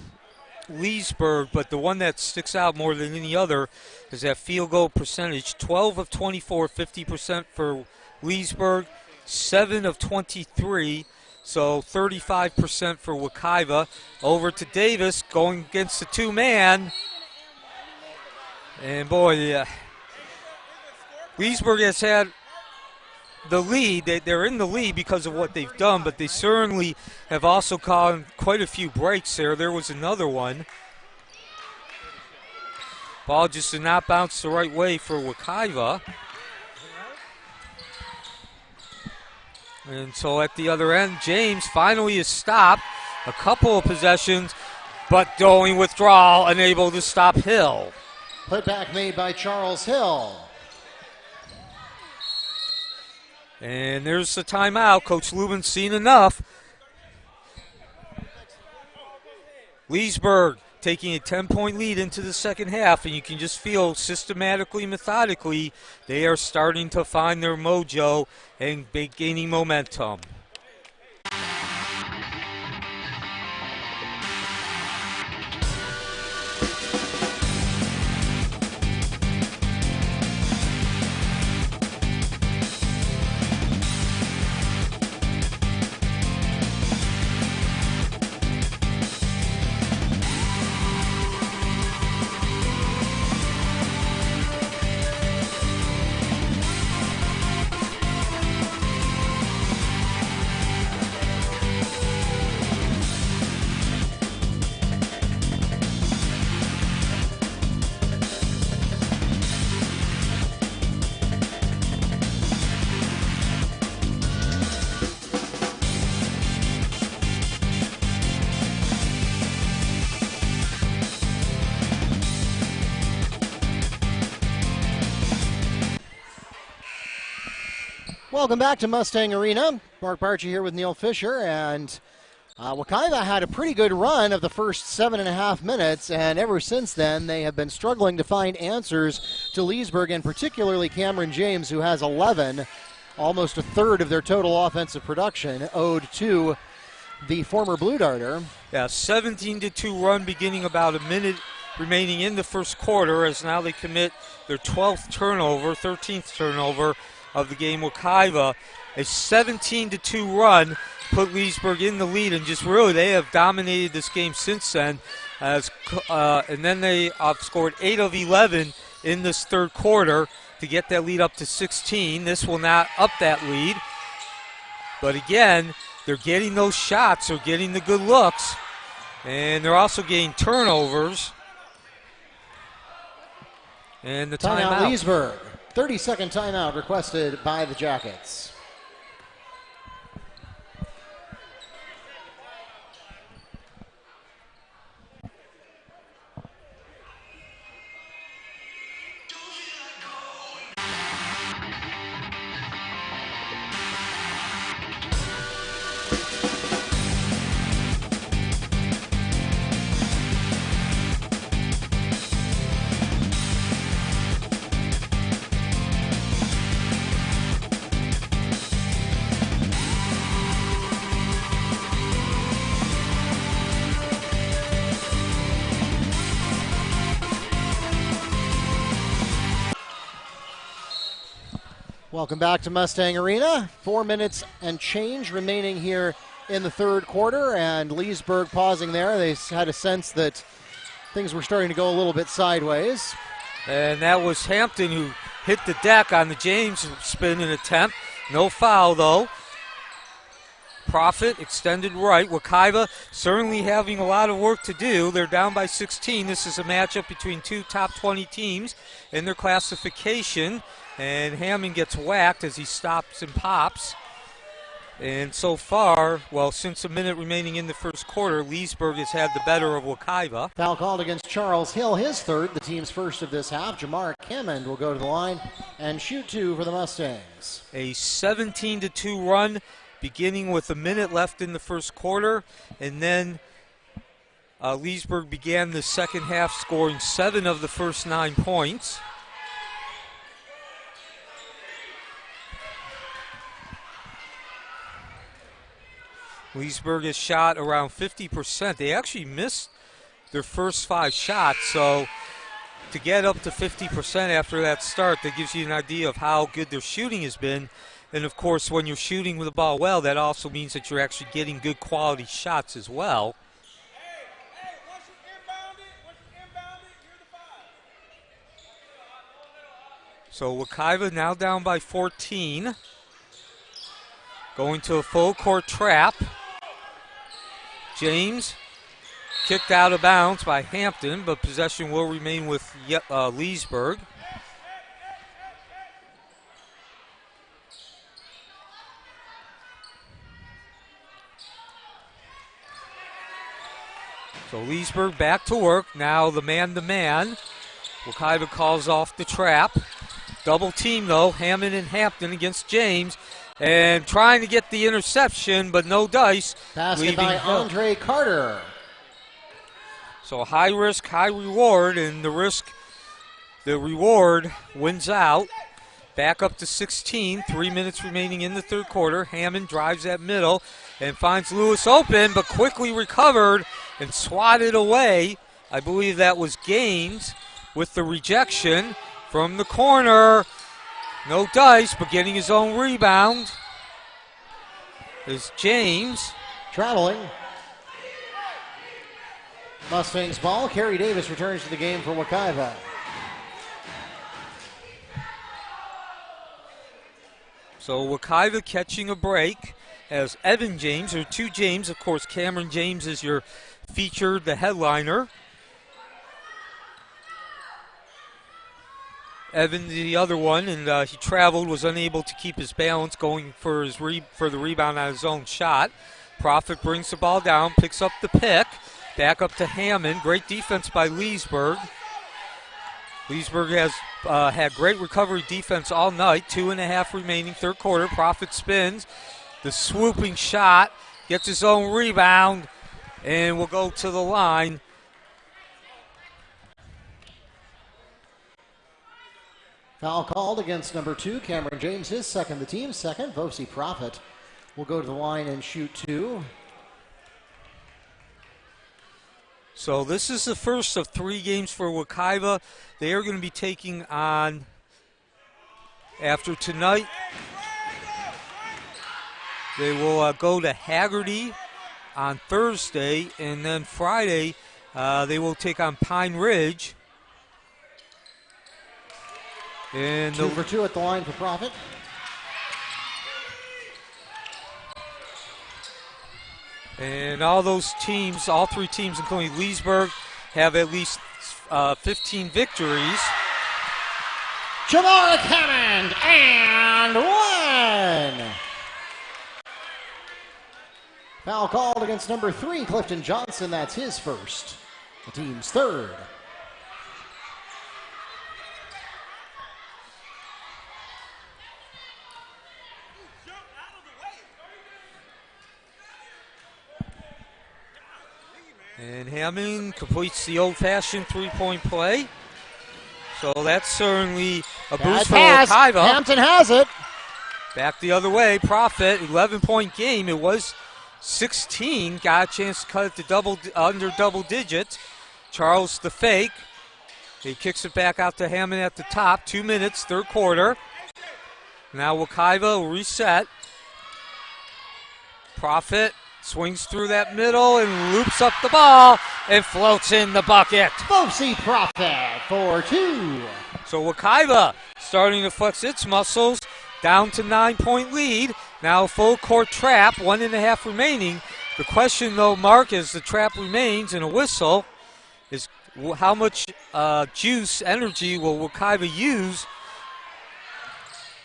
Leesburg, but the one that sticks out more than any other is that field goal percentage. 12 of 24, 50% for Leesburg, 7 of 23, so 35% for Wekiva. Over to Davis, going against the 2-man. And boy, Leesburg has had the lead. They're in the lead because of what they've done, but they certainly have also caught quite a few breaks there. There was another one. Ball just did not bounce the right way for Wekiva. And so at the other end, James finally is stopped. A couple of possessions. but going withdrawal, unable to stop Hill. Putback made by Charles Hill. And there's the timeout. Coach Lubin's seen enough. Leesburg taking a 10-point lead into the second half, and you can just feel systematically, methodically, they are starting to find their mojo and gaining momentum. Welcome back to Mustang Arena. Mark Barchi here with Neil Fisher, and Wekiva had a pretty good run of the first 7.5 minutes, and ever since then they have been struggling to find answers to Leesburg, and particularly Cameron James, who has 11, almost a third of their total offensive production, owed to the former Blue Darter. Yeah, 17-2 run beginning about a minute remaining in the first quarter, as now they commit their 12th turnover, 13th turnover of the game. Wekiva, a 17-2 run put Leesburg in the lead, and just really they have dominated this game since then. And then they scored 8 of 11 in this third quarter to get that lead up to 16. This will not up that lead, but again, they're getting those shots, they're getting the good looks, and they're also getting turnovers. And the timeout. Leesburg. 30-second timeout requested by the Jackets. Welcome back to Mustang Arena. 4 minutes and change remaining here in the third quarter, and Leesburg pausing there. They had a sense that things were starting to go a little bit sideways. And that was Hampton who hit the deck on the James spin attempt. No foul, though. Profit extended right. Wekiva certainly having a lot of work to do. They're down by 16. This is a matchup between two top 20 teams in their classification. And Hammond gets whacked as he stops and pops. And so far, well, since a minute remaining in the first quarter, Leesburg has had the better of Wekiva. Foul called against Charles Hill, his third, the team's first of this half. Jamar Hammond will go to the line and shoot 2 for the Mustangs. A 17-2 run beginning with a minute left in the first quarter. And then Leesburg began the second half scoring 7 of the first 9 points. Leesburg has shot around 50%. They actually missed their first 5 shots, so to get up to 50% after that start, that gives you an idea of how good their shooting has been. And, of course, when you're shooting with the ball well, that also means that you're actually getting good quality shots as well. So Wekiva now down by 14. Going to a full court trap. James kicked out of bounds by Hampton, but possession will remain with Leesburg. So Leesburg back to work. Now the man-to-man. Wekiva calls off the trap. Double team, though. Hammond and Hampton against James. And trying to get the interception, but no dice. Basket by Andre Carter. So high risk, high reward, and the reward wins out. Back up to 16, 3 minutes remaining in the third quarter. Hammond drives that middle and finds Lewis open, but quickly recovered and swatted away. I believe that was Gaines with the rejection from the corner. No dice, but getting his own rebound is James. Traveling. Mustangs ball. Kerry Davis returns to the game for Wekiva. So Wekiva catching a break as Evan James, or two James. Of course, Cameron James is your featured, the headliner. Evan, the other one, and he traveled, was unable to keep his balance, going for the rebound on his own shot. Prophet brings the ball down, picks up the pick, back up to Hammond. Great defense by Leesburg. Leesburg has had great recovery defense all night. 2.5 remaining, third quarter. Prophet spins, the swooping shot, gets his own rebound, and will go to the line. Foul called against number 2, Cameron James, his second, the team's second. Vosi Prophet will go to the line and shoot 2. So this is the first of 3 games for Wekiva. They are going to be taking on, after tonight, they will go to Haggerty on Thursday, and then Friday they will take on Pine Ridge. And 2 for 2 at the line for Prophet. And all those teams, all 3 teams, including Leesburg, have at least 15 victories. Jamaric Hammond and 1. Foul called against number 3, Clifton Johnson. That's his first, the team's third. And Hammond completes the old-fashioned three-point play. So that's certainly a boost for Wekiva. Hampton has it. Back the other way. Prophet, 11-point game. It was 16. Got a chance to cut it to under double digits. Charles the fake. He kicks it back out to Hammond at the top. 2 minutes, third quarter. Now Wekiva will reset. Prophet swings through that middle and loops up the ball and floats in the bucket. Vosi Prophet for 2. So Wekiva starting to flex its muscles, down to 9-point lead. Now full court trap, 1.5 remaining. The question though, Mark, as the trap remains and a whistle, is how much energy will Wekiva use?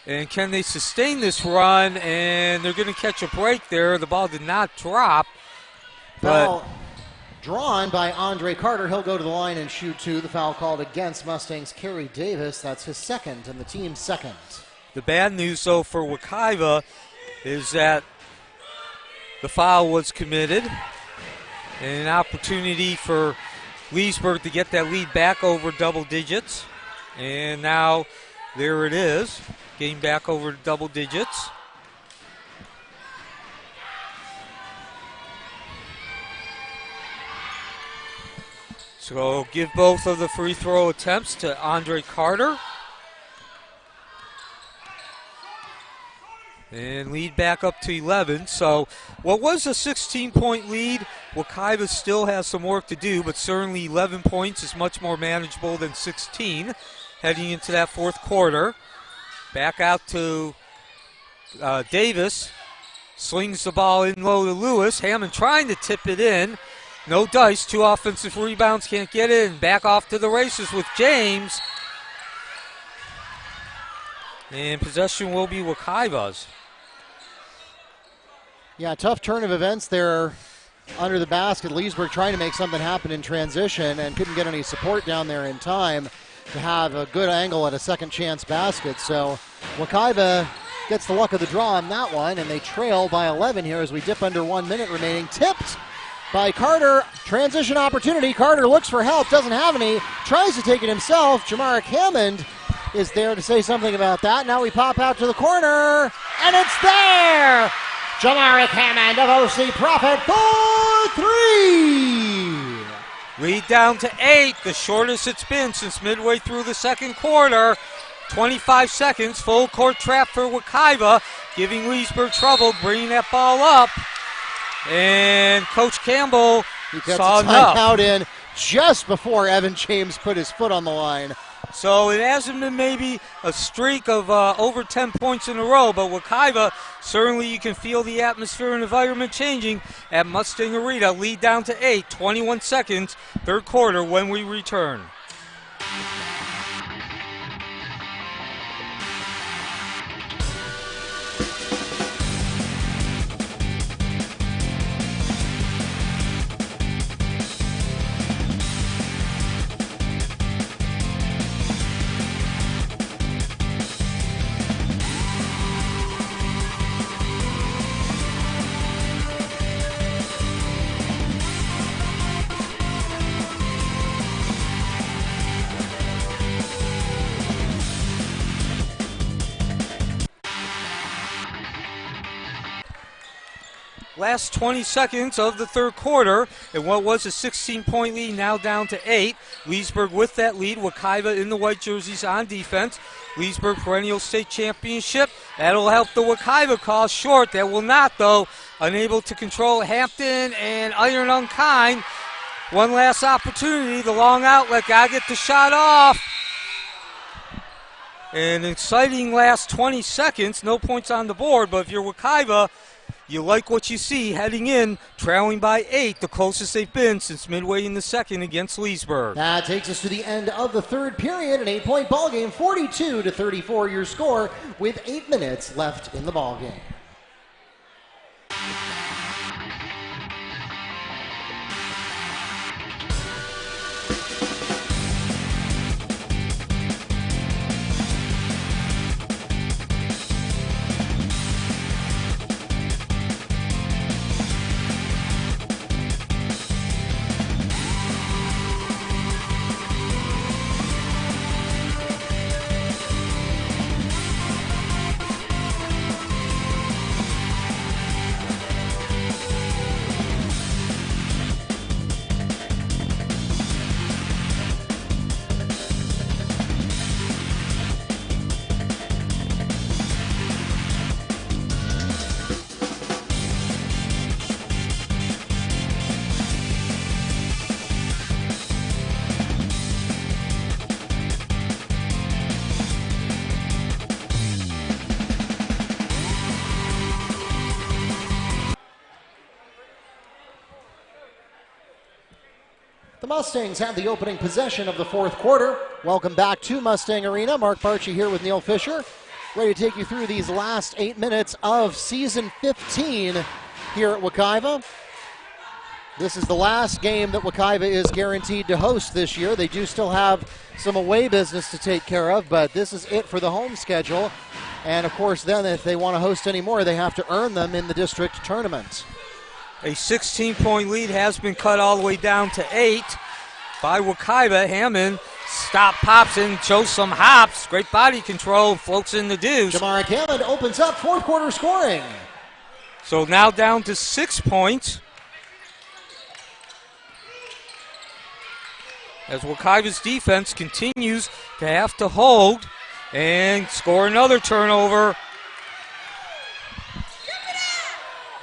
And can they sustain this run? And they're going to catch a break there. The ball did not drop. Foul drawn by Andre Carter. He'll go to the line and shoot 2. The foul called against Mustangs' Kerry Davis. That's his second and the team's second. The bad news, though, for Wekiva is that the foul was committed. And an opportunity for Leesburg to get that lead back over double digits. And now there it is. Getting back over double digits. So give both of the free throw attempts to Andre Carter. And lead back up to 11. So what was a 16-point lead, Wekiva still has some work to do, but certainly 11 points is much more manageable than 16 heading into that fourth quarter. Back out to Davis. Slings the ball in low to Lewis. Hammond trying to tip it in. No dice. 2 offensive rebounds. Can't get in. Back off to the races with James. And possession will be Wekiva's. Yeah, tough turn of events there under the basket. Leesburg trying to make something happen in transition and couldn't get any support down there in time to have a good angle at a second chance basket. So Wekiva gets the luck of the draw on that one, and they trail by 11 here as we dip under 1 minute remaining. Tipped by Carter. Transition opportunity. Carter looks for help, doesn't have any, tries to take it himself. Jamaric Hammond is there to say something about that. Now we pop out to the corner, and it's there! Jamaric Hammond of OC Prophet for 3! Lead down to 8, the shortest it's been since midway through the second quarter. 25 seconds, full court trap for Wekiva, giving Leesburg trouble, bringing that ball up. And Coach Campbell saw enough. Out in just before Evan James put his foot on the line. So it hasn't been maybe a streak of over 10 points in a row, but Wekiva, certainly you can feel the atmosphere and environment changing at Mustang Arena. Lead down to 8, 21 seconds, third quarter when we return. Last 20 seconds of the third quarter, and what was a 16-point lead now down to 8. Leesburg with that lead. Wekiva in the white jerseys on defense. Leesburg perennial state championship. That'll help the Wekiva cause short. That will not, though. Unable to control Hampton and Iron Unkind. One last opportunity. The long outlet. Got to get the shot off. An exciting last 20 seconds. No points on the board, but if you're Wekiva, you like what you see heading in, trailing by 8, the closest they've been since midway in the second against Leesburg. That takes us to the end of the third period, an 8-point ball game, 42-34 your score, with 8 minutes left in the ball game. The Mustangs have the opening possession of the fourth quarter. Welcome back to Mustang Arena. Mark Barchi here with Neil Fisher, ready to take you through these last 8 minutes of season 15 here at Wekiva. This is the last game that Wekiva is guaranteed to host this year. They do still have some away business to take care of, but this is it for the home schedule. And of course, then if they want to host any more, they have to earn them in the district tournament. A 16-point lead has been cut all the way down to 8 by Wekiva. Hammond stop, pops in, shows some hops. Great body control, floats in the deuce. Jamaric Hammond opens up fourth quarter scoring. So now down to 6 points. As Wekiva's defense continues to have to hold and score another turnover.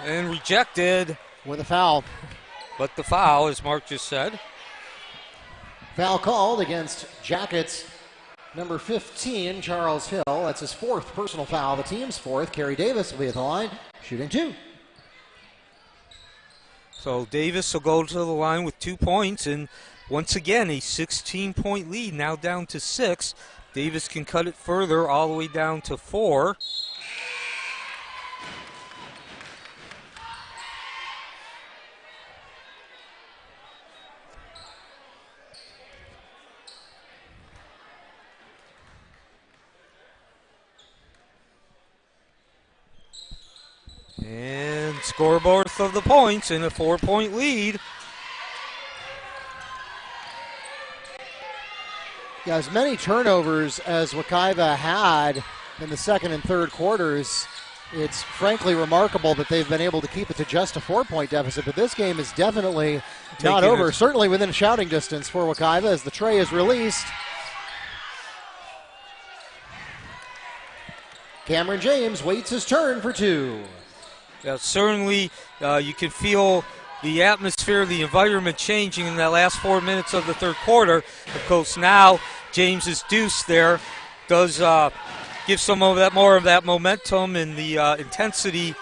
And rejected. With a foul. But the foul, as Mark just said. Foul called against Jackets number 15, Charles Hill. That's his fourth personal foul, the team's fourth. Kerry Davis will be at the line, shooting 2. So Davis will go to the line with 2 points, and once again, a 16-point lead, now down to 6. Davis can cut it further, all the way down to 4. And score both of the points in a 4-point lead. Yeah, as many turnovers as Wekiva had in the second and third quarters, it's frankly remarkable that they've been able to keep it to just a 4-point deficit. But this game is definitely not over. Certainly within shouting distance for Wekiva as the tray is released. Cameron James waits his turn for two. Yeah, certainly you can feel the atmosphere, the environment changing in the last 4 minutes of the third quarter. Of course, now James's deuce there does give some of that more of that momentum and the intensity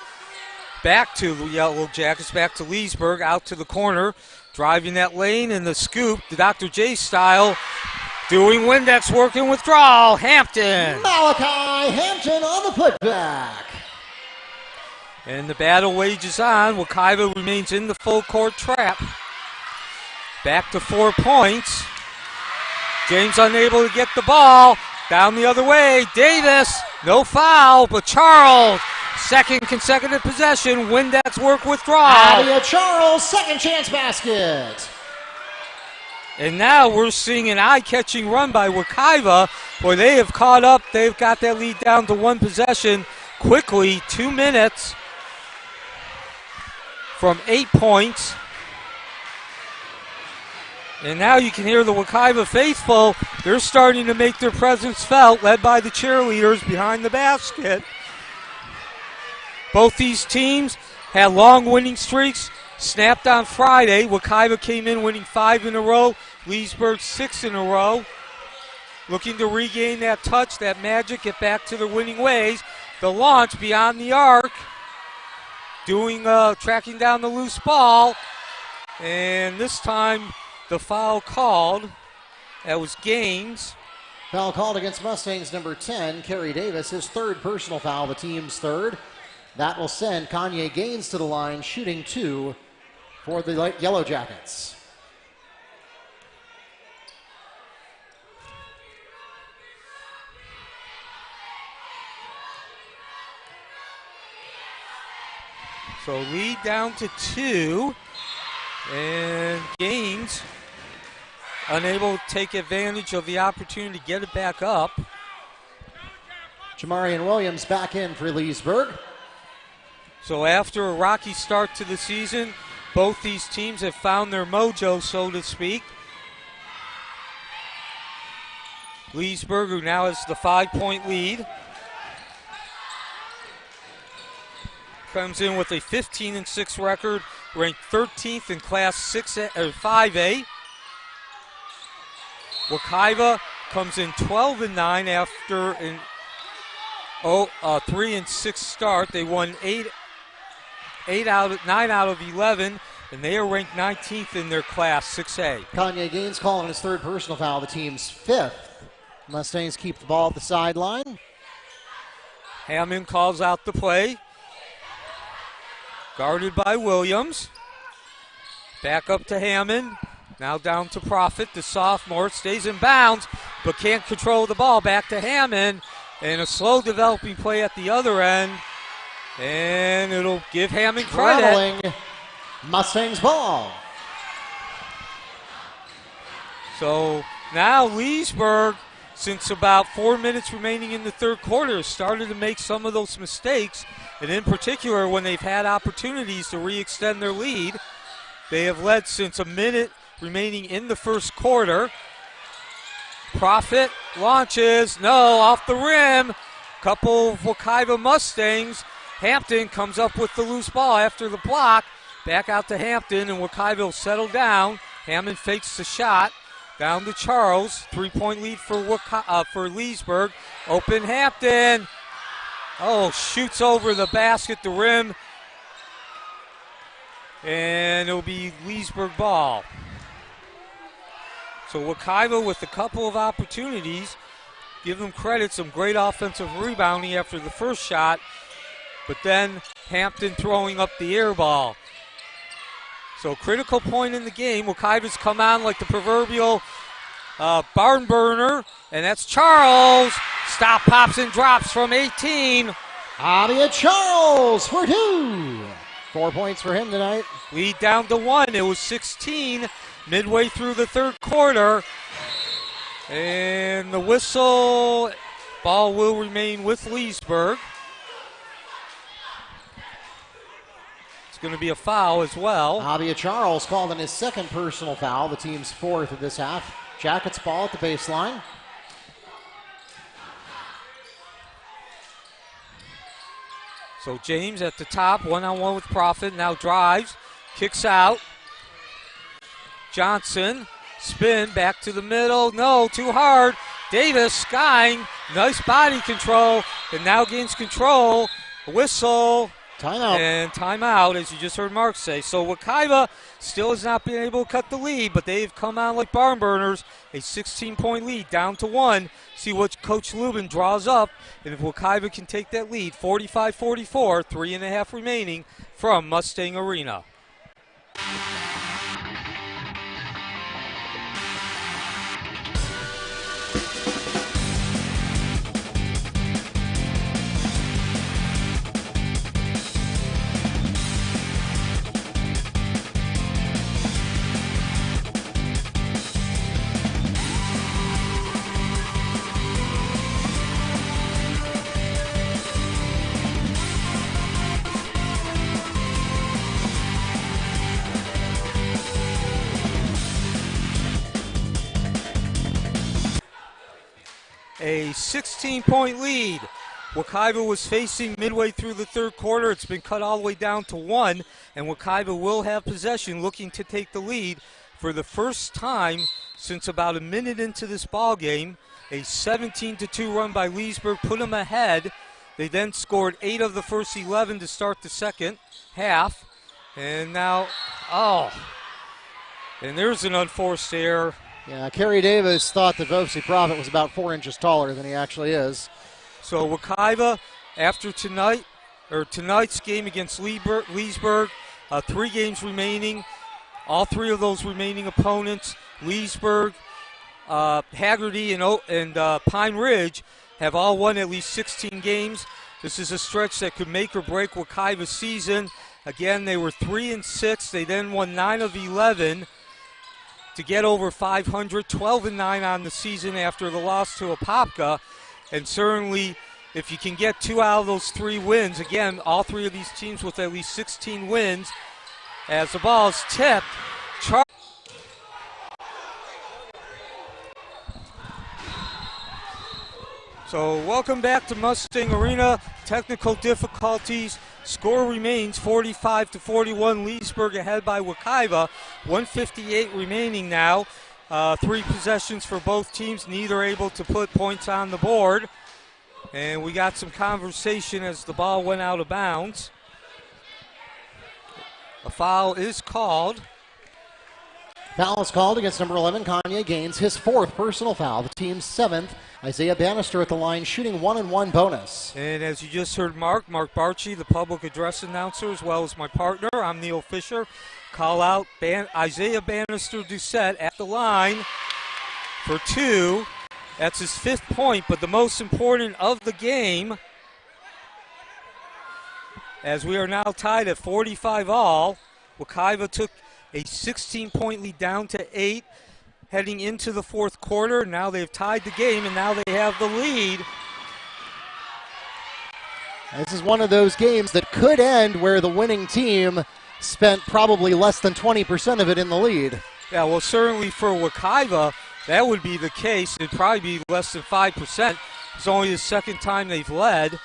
back to the Yellowjackets, back to Leesburg, out to the corner, driving that lane and the scoop, the Dr. J style, doing Windex, working withdrawal, Hampton. Malachi Hampton on the putback. And the battle wages on. Wekiva remains in the full court trap. Back to 4 points. James unable to get the ball. Down the other way. Davis, no foul, but Charles, second consecutive possession. Windex work withdrawal. Adia Charles, second chance basket. And now we're seeing an eye-catching run by Wekiva, where they have caught up. They've got that lead down to one possession quickly. 2 minutes from 8 points. And now you can hear the Wekiva faithful. They're starting to make their presence felt, led by the cheerleaders behind the basket. Both these teams had long winning streaks. Snapped on Friday. Wekiva came in winning 5 in a row. Leesburg 6 in a row. Looking to regain that touch, that magic, get back to their winning ways. The launch beyond the arc. Tracking down the loose ball. And this time the foul called. That was Gaines. Foul called against Mustangs number 10, Kerry Davis, his third personal foul, the team's third. That will send Kanye Gaines to the line, shooting 2 for the Yellowjackets. So lead down to 2, and Gaines unable to take advantage of the opportunity to get it back up. Jamarian Williams back in for Leesburg. So after a rocky start to the season, both these teams have found their mojo, so to speak. Leesburg, who now has the 5-point lead, comes in with a 15-6 record, ranked 13th in Class 5A. Wekiva comes in 12-9 after a 3-6 start. They won 9 out of 11, and they are ranked 19th in their Class 6A. Kanye Gaines calling his third personal foul, the team's 5th. Mustangs keep the ball at the sideline. Hammond calls out the play. Guarded by Williams. Back up to Hammond. Now down to Profit, the sophomore. Stays in bounds, but can't control the ball. Back to Hammond. And a slow developing play at the other end. And it'll give Hammond credit. Traveling Mustangs ball. So now Leesburg, since about 4 minutes remaining in the third quarter, started to make some of those mistakes. And in particular, when they've had opportunities to re-extend their lead, they have led since a minute remaining in the first quarter. Profit launches, no, off the rim. Couple of Wekiva Mustangs. Hampton comes up with the loose ball after the block. Back out to Hampton, and Wekiva will settle down. Hammond fakes the shot. Down to Charles. 3-point lead for Leesburg. Open Hampton. Oh, shoots over the basket, the rim. And it'll be Leesburg ball. So Wekiva with a couple of opportunities. Give them credit, some great offensive rebounding after the first shot. But then Hampton throwing up the air ball. So critical point in the game. Wekiva's come on like the proverbial barn burner. And that's Charles. Stop, pops, and drops from 18. Abia Charles for 2. 4 points for him tonight. Lead down to 1. It was 16 midway through the third quarter. And the whistle, ball will remain with Leesburg. It's going to be a foul as well. Abia Charles called in his second personal foul, the team's fourth of this half. Jackets ball at the baseline. So James at the top, one-on-one with Profit, now drives, kicks out. Johnson, spin, back to the middle, no, too hard. Davis skying, nice body control, and now gains control. Whistle. Timeout. And timeout, as you just heard Mark say. So Wekiva still has not been able to cut the lead, but they've come out like barn burners. A 16-point lead, down to 1. See what Coach Lubin draws up, and if Wekiva can take that lead, 45-44, 3.5 remaining from Mustang Arena. A 16-point lead. Wekiva was facing midway through the third quarter. It's been cut all the way down to 1, and Wekiva will have possession, looking to take the lead for the first time since about a minute into this ball game. A 17-2 run by Leesburg put them ahead. They then scored 8 of the first 11 to start the second half. And now, and there's an unforced error. Yeah, Kerry Davis thought that Varsity Prophet was about 4 inches taller than he actually is. So Wekiva, after tonight's game against Leesburg, 3 games remaining. All 3 of those remaining opponents, Leesburg, Haggerty, and Pine Ridge, have all won at least 16 games. This is a stretch that could make or break Wekiva's season. Again, they were 3-6. They then won 9 of 11. To get over 500, 12-9 on the season after the loss to Apopka. And certainly, if you can get 2 out of those 3 wins, again, all 3 of these teams with at least 16 wins, as the ball is tipped. So welcome back to Mustang Arena. Technical difficulties. Score remains 45-41. Leesburg ahead by Wekiva. 1:58 remaining now. 3 possessions for both teams. Neither able to put points on the board. And we got some conversation as the ball went out of bounds. A foul is called. Foul is called against number 11, Kanye Gaines, his 4th personal foul, the team's 7th. Isaiah Bannister at the line shooting 1-1 bonus. And as you just heard Mark Barchi, the public address announcer, as well as my partner, I'm Neil Fisher, call out Isaiah Bannister Doucette at the line for 2. That's his 5th point, but the most important of the game, as we are now tied at 45 all. Wekiva took a 16-point lead down to 8 heading into the 4th quarter. Now they've tied the game, and now they have the lead. This is one of those games that could end where the winning team spent probably less than 20% of it in the lead. Yeah, well, certainly for Wekiva, that would be the case. It'd probably be less than 5%. It's only the 2nd time they've led.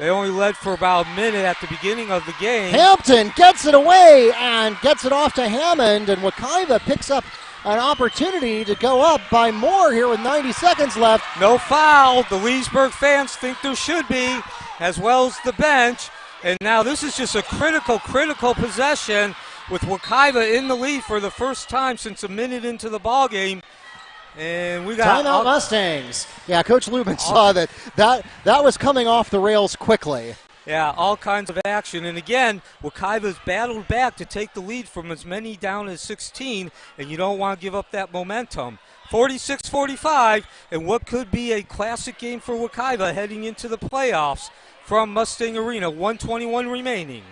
They only led for about a minute at the beginning of the game. Hampton gets it away and gets it off to Hammond, and Wekiva picks up an opportunity to go up by more here with 90 seconds left. No foul. The Leesburg fans think there should be, as well as the bench. And now this is just a critical possession with Wekiva in the lead for the first time since a minute into the ball game. And we got timeout Mustangs. Yeah, Coach Lubin saw that was coming off the rails quickly. Yeah, all kinds of action. And again, Wekiva's battled back to take the lead from as many down as 16, and you don't want to give up that momentum. 46-45, and what could be a classic game for Wekiva heading into the playoffs. from Mustang Arena. 1:21 remaining.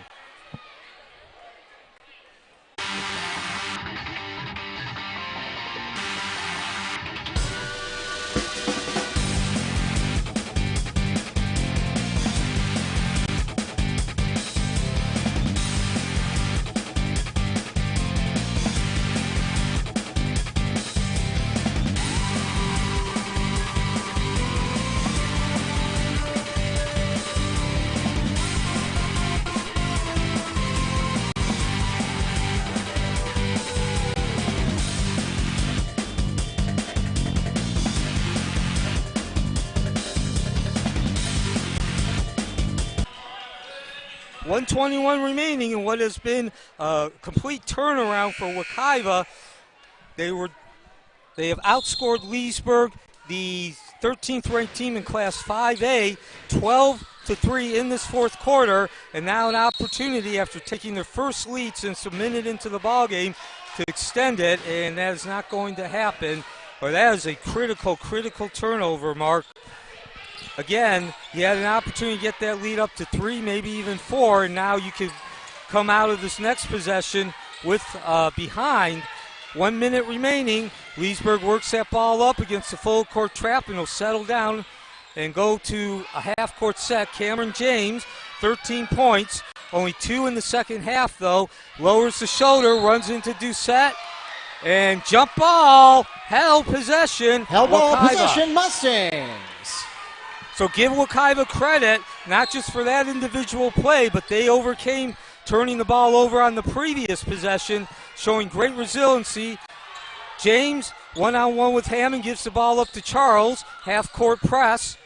.121 remaining in what has been a complete turnaround for Wekiva. They have outscored Leesburg, the 13th ranked team in Class 5A, 12-3 in this fourth quarter, and now an opportunity after taking their first lead since a minute into the ballgame to extend it, and that is not going to happen. Or that is a critical turnover, Mark. Again, you had an opportunity to get that lead up to 3, maybe even 4, and now you could come out of this next possession with behind. 1 minute remaining. Leesburg works that ball up against the full court trap, and he'll settle down and go to a half-court set. Cameron James, 13 points, only 2 in the second half, though. Lowers the shoulder, runs into Doucette, and jump ball, held possession. Held ball Wekiva. possession, Mustangs. So give Wekiva credit, not just for that individual play, but they overcame turning the ball over on the previous possession, showing great resiliency. James, one-on-one with Hammond, gives the ball up to Charles. Half-court press.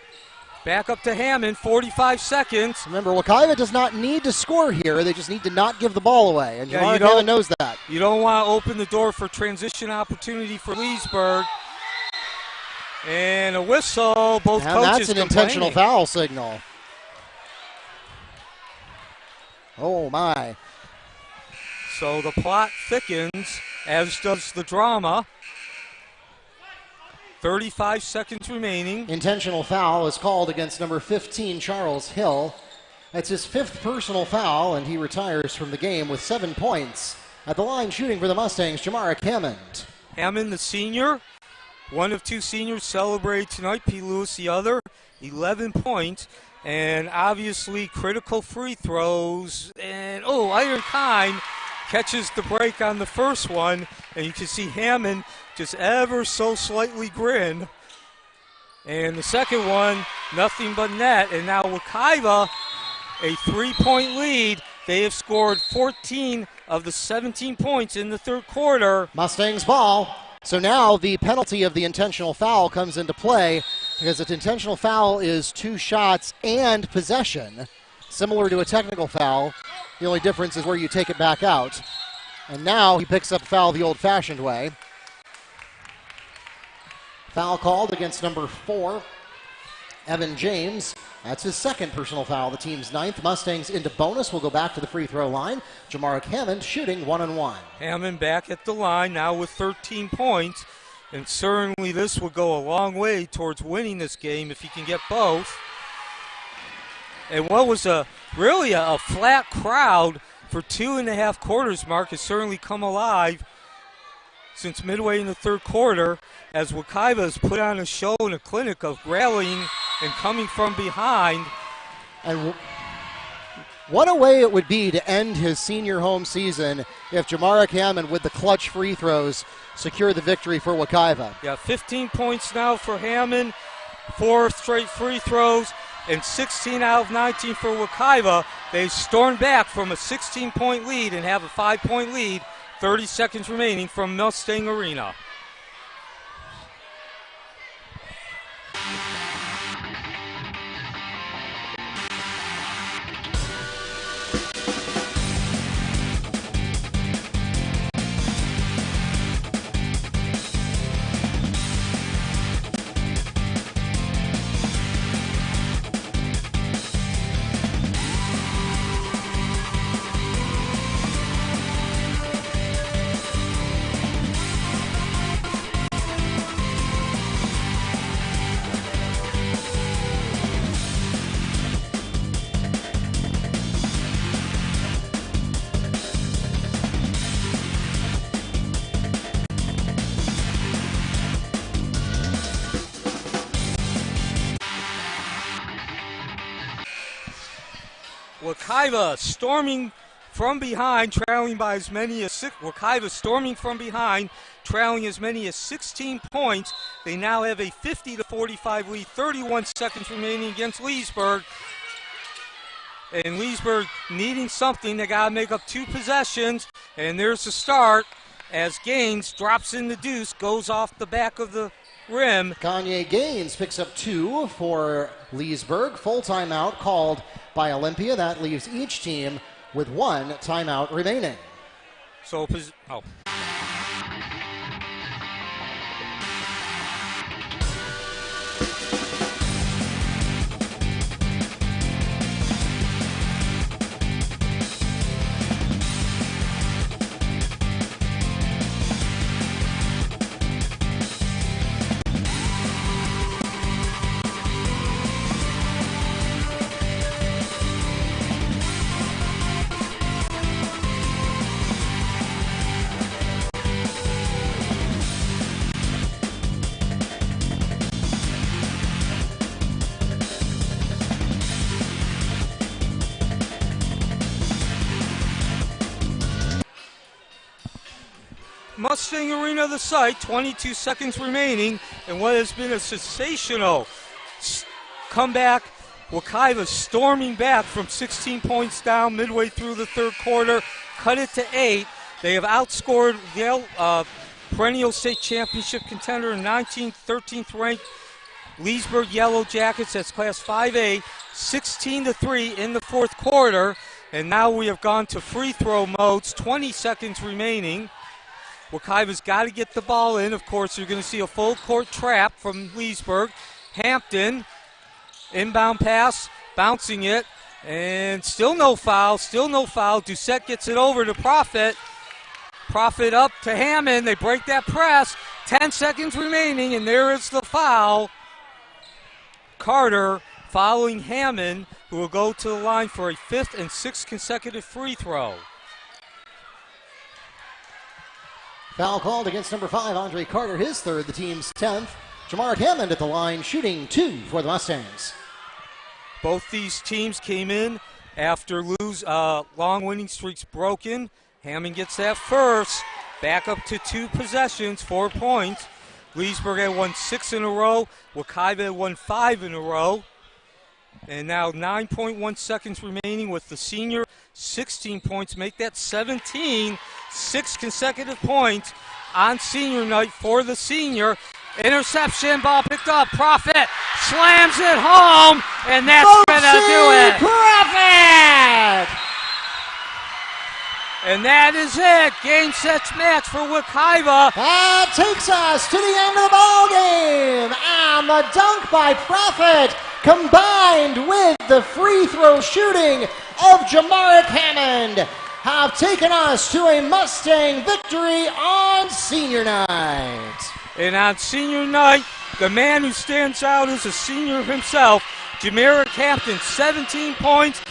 Back up to Hammond, 45 seconds. Remember, Wekiva does not need to score here. They just need to not give the ball away, and Hammond knows that. You don't want to open the door for transition opportunity for Leesburg. And a whistle, both and coaches that's an complaining. intentional foul signal. Oh, my. So the plot thickens, as does the drama. 35 seconds remaining. Intentional foul is called against number 15, Charles Hill. That's his 5th personal foul, and he retires from the game with 7 points. At the line shooting for the Mustangs, Jamarick Hammond. Hammond, the senior. One of 2 seniors celebrate tonight. P. Lewis, the other. 11 points. And obviously critical free throws. And, Iron Kine catches the break on the first one. And you can see Hammond just ever so slightly grin. And the second one, nothing but net. And now Wekiva, a 3-point lead. They have scored 14 of the 17 points in the third quarter. Mustangs ball. So now the penalty of the intentional foul comes into play, because an intentional foul is 2 shots and possession, similar to a technical foul. The only difference is where you take it back out. And now he picks up a foul the old-fashioned way. Foul called against number 4, Evan James. That's his 2nd personal foul, the team's 9th. Mustangs into bonus. Will go back to the free throw line. Jamarick Hammond shooting 1-1. Hammond back at the line now with 13 points. And certainly this will go a long way towards winning this game if he can get both. And what was really a flat crowd for 2.5 quarters, Mark, has certainly come alive since midway in the third quarter, as Wekiva has put on a show and a clinic of rallying and coming from behind. And what a way it would be to end his senior home season if Jamarick Hammond, with the clutch free throws, secure the victory for Wekiva. Yeah, 15 points now for Hammond, 4 straight free throws, and 16 out of 19 for Wekiva. They stormed back from a 16-point lead and have a 5-point lead. 30 seconds remaining from Mustang Arena. Wekiva storming from behind, trailing by as many as six. Wekiva storming from behind, trailing as many as 16 points. They now have a 50-45 lead, 31 seconds remaining against Leesburg. And Leesburg needing something. They got to make up 2 possessions. And there's the start as Gaines drops in the deuce, goes off the back of the rim. Kanye Gaines picks up 2 for Leesburg. Full timeout called by Olympia. That leaves each team with 1 timeout remaining. So, Mustang Arena, the site, 22 seconds remaining, and what has been a sensational comeback. Wekiva storming back from 16 points down midway through the third quarter, cut it to 8. They have outscored the perennial state championship contender and 19th, 13th ranked Leesburg Yellowjackets, that's Class 5A, 16-3 in the fourth quarter. And now we have gone to free throw modes, 20 seconds remaining. Wekiva's got to get the ball in. Of course, you're going to see a full court trap from Leesburg. Hampton, inbound pass, bouncing it, and still no foul, Doucette gets it over to Profit. Profit up to Hammond. They break that press. 10 seconds remaining, and there is the foul. Carter following Hammond, who will go to the line for a 5th and 6th consecutive free throw. Foul called against number 5, Andre Carter, his 3rd, the team's 10th. Jamar Hammond at the line, shooting 2 for the Mustangs. Both these teams came in after long winning streaks broken. Hammond gets that first, back up to 2 possessions, 4 points. Leesburg had won 6 in a row. Wekiva had won 5 in a row. And now 9.1 seconds remaining with the senior, 16 points, make that 17. 6 consecutive points on senior night for the senior. Interception, ball picked up. Profit slams it home, and that's going to do it. Profit! And that is it. Game, sets, match for Wekiva. That takes us to the end of the ball game. And the dunk by Profit combined with the free throw shooting of Jamaric Hammond have taken us to a Mustang victory on senior night. And on senior night, the man who stands out is a senior himself, Jamaric Hampton, 17 points,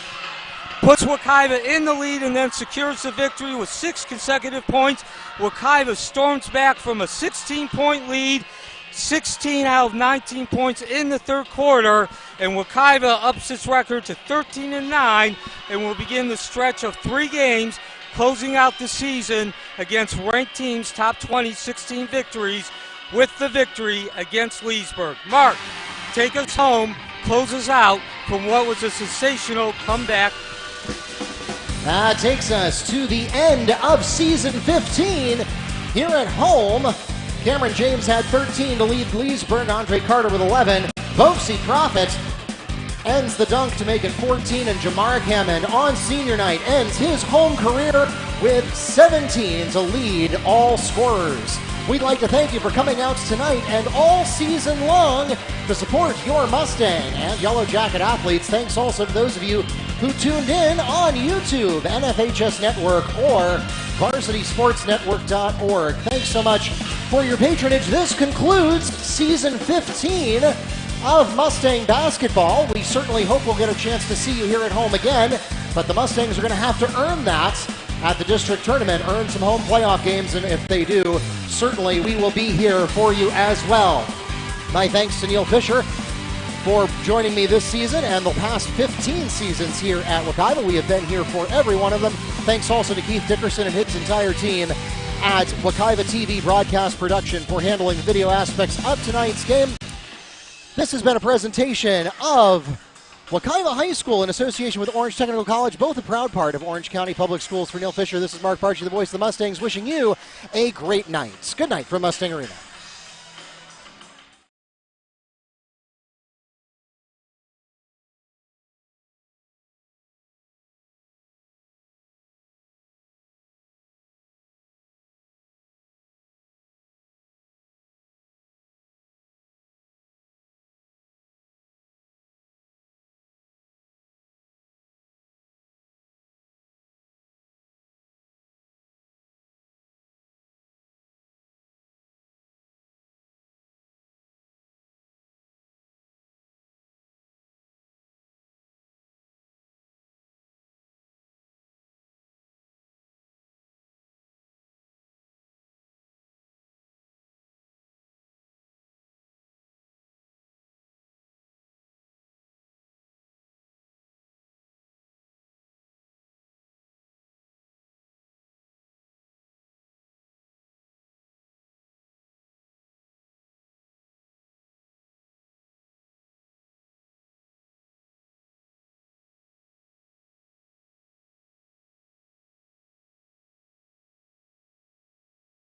puts Wekiva in the lead and then secures the victory with 6 consecutive points. Wekiva storms back from a 16-point lead, 16 out of 19 points in the third quarter, and Wekiva ups its record to 13-9 and will begin the stretch of 3 games, closing out the season against ranked teams, top 20, 16 victories, with the victory against Leesburg. Mark, take us home, close us out from what was a sensational comeback. That takes us to the end of season 15 here at home. Cameron James had 13 to lead Leesburg. Andre Carter with 11. Boxy Profit ends the dunk to make it 14, and Jamaric Hammond on senior night ends his home career with 17 to lead all scorers. We'd like to thank you for coming out tonight and all season long to support your Mustang and Yellow Jacket athletes. Thanks also to those of you who tuned in on YouTube, NFHS Network, or VarsitySportsNetwork.org. Thanks so much for your patronage. This concludes season 15 of Mustang basketball. We certainly hope we'll get a chance to see you here at home again, but the Mustangs are going to have to earn that at the district tournament, earn some home playoff games, and if they do, certainly we will be here for you as well. My thanks to Neil Fisher for joining me this season and the past 15 seasons here at Wekiva. We have been here for every one of them. Thanks also to Keith Dickerson and his entire team at Wekiva TV Broadcast Production for handling the video aspects of tonight's game. This has been a presentation of Wekiva High School in association with Orange Technical College, both a proud part of Orange County Public Schools. For Neil Fisher, this is Mark Parchi, the voice of the Mustangs, wishing you a great night. Good night from Mustang Arena.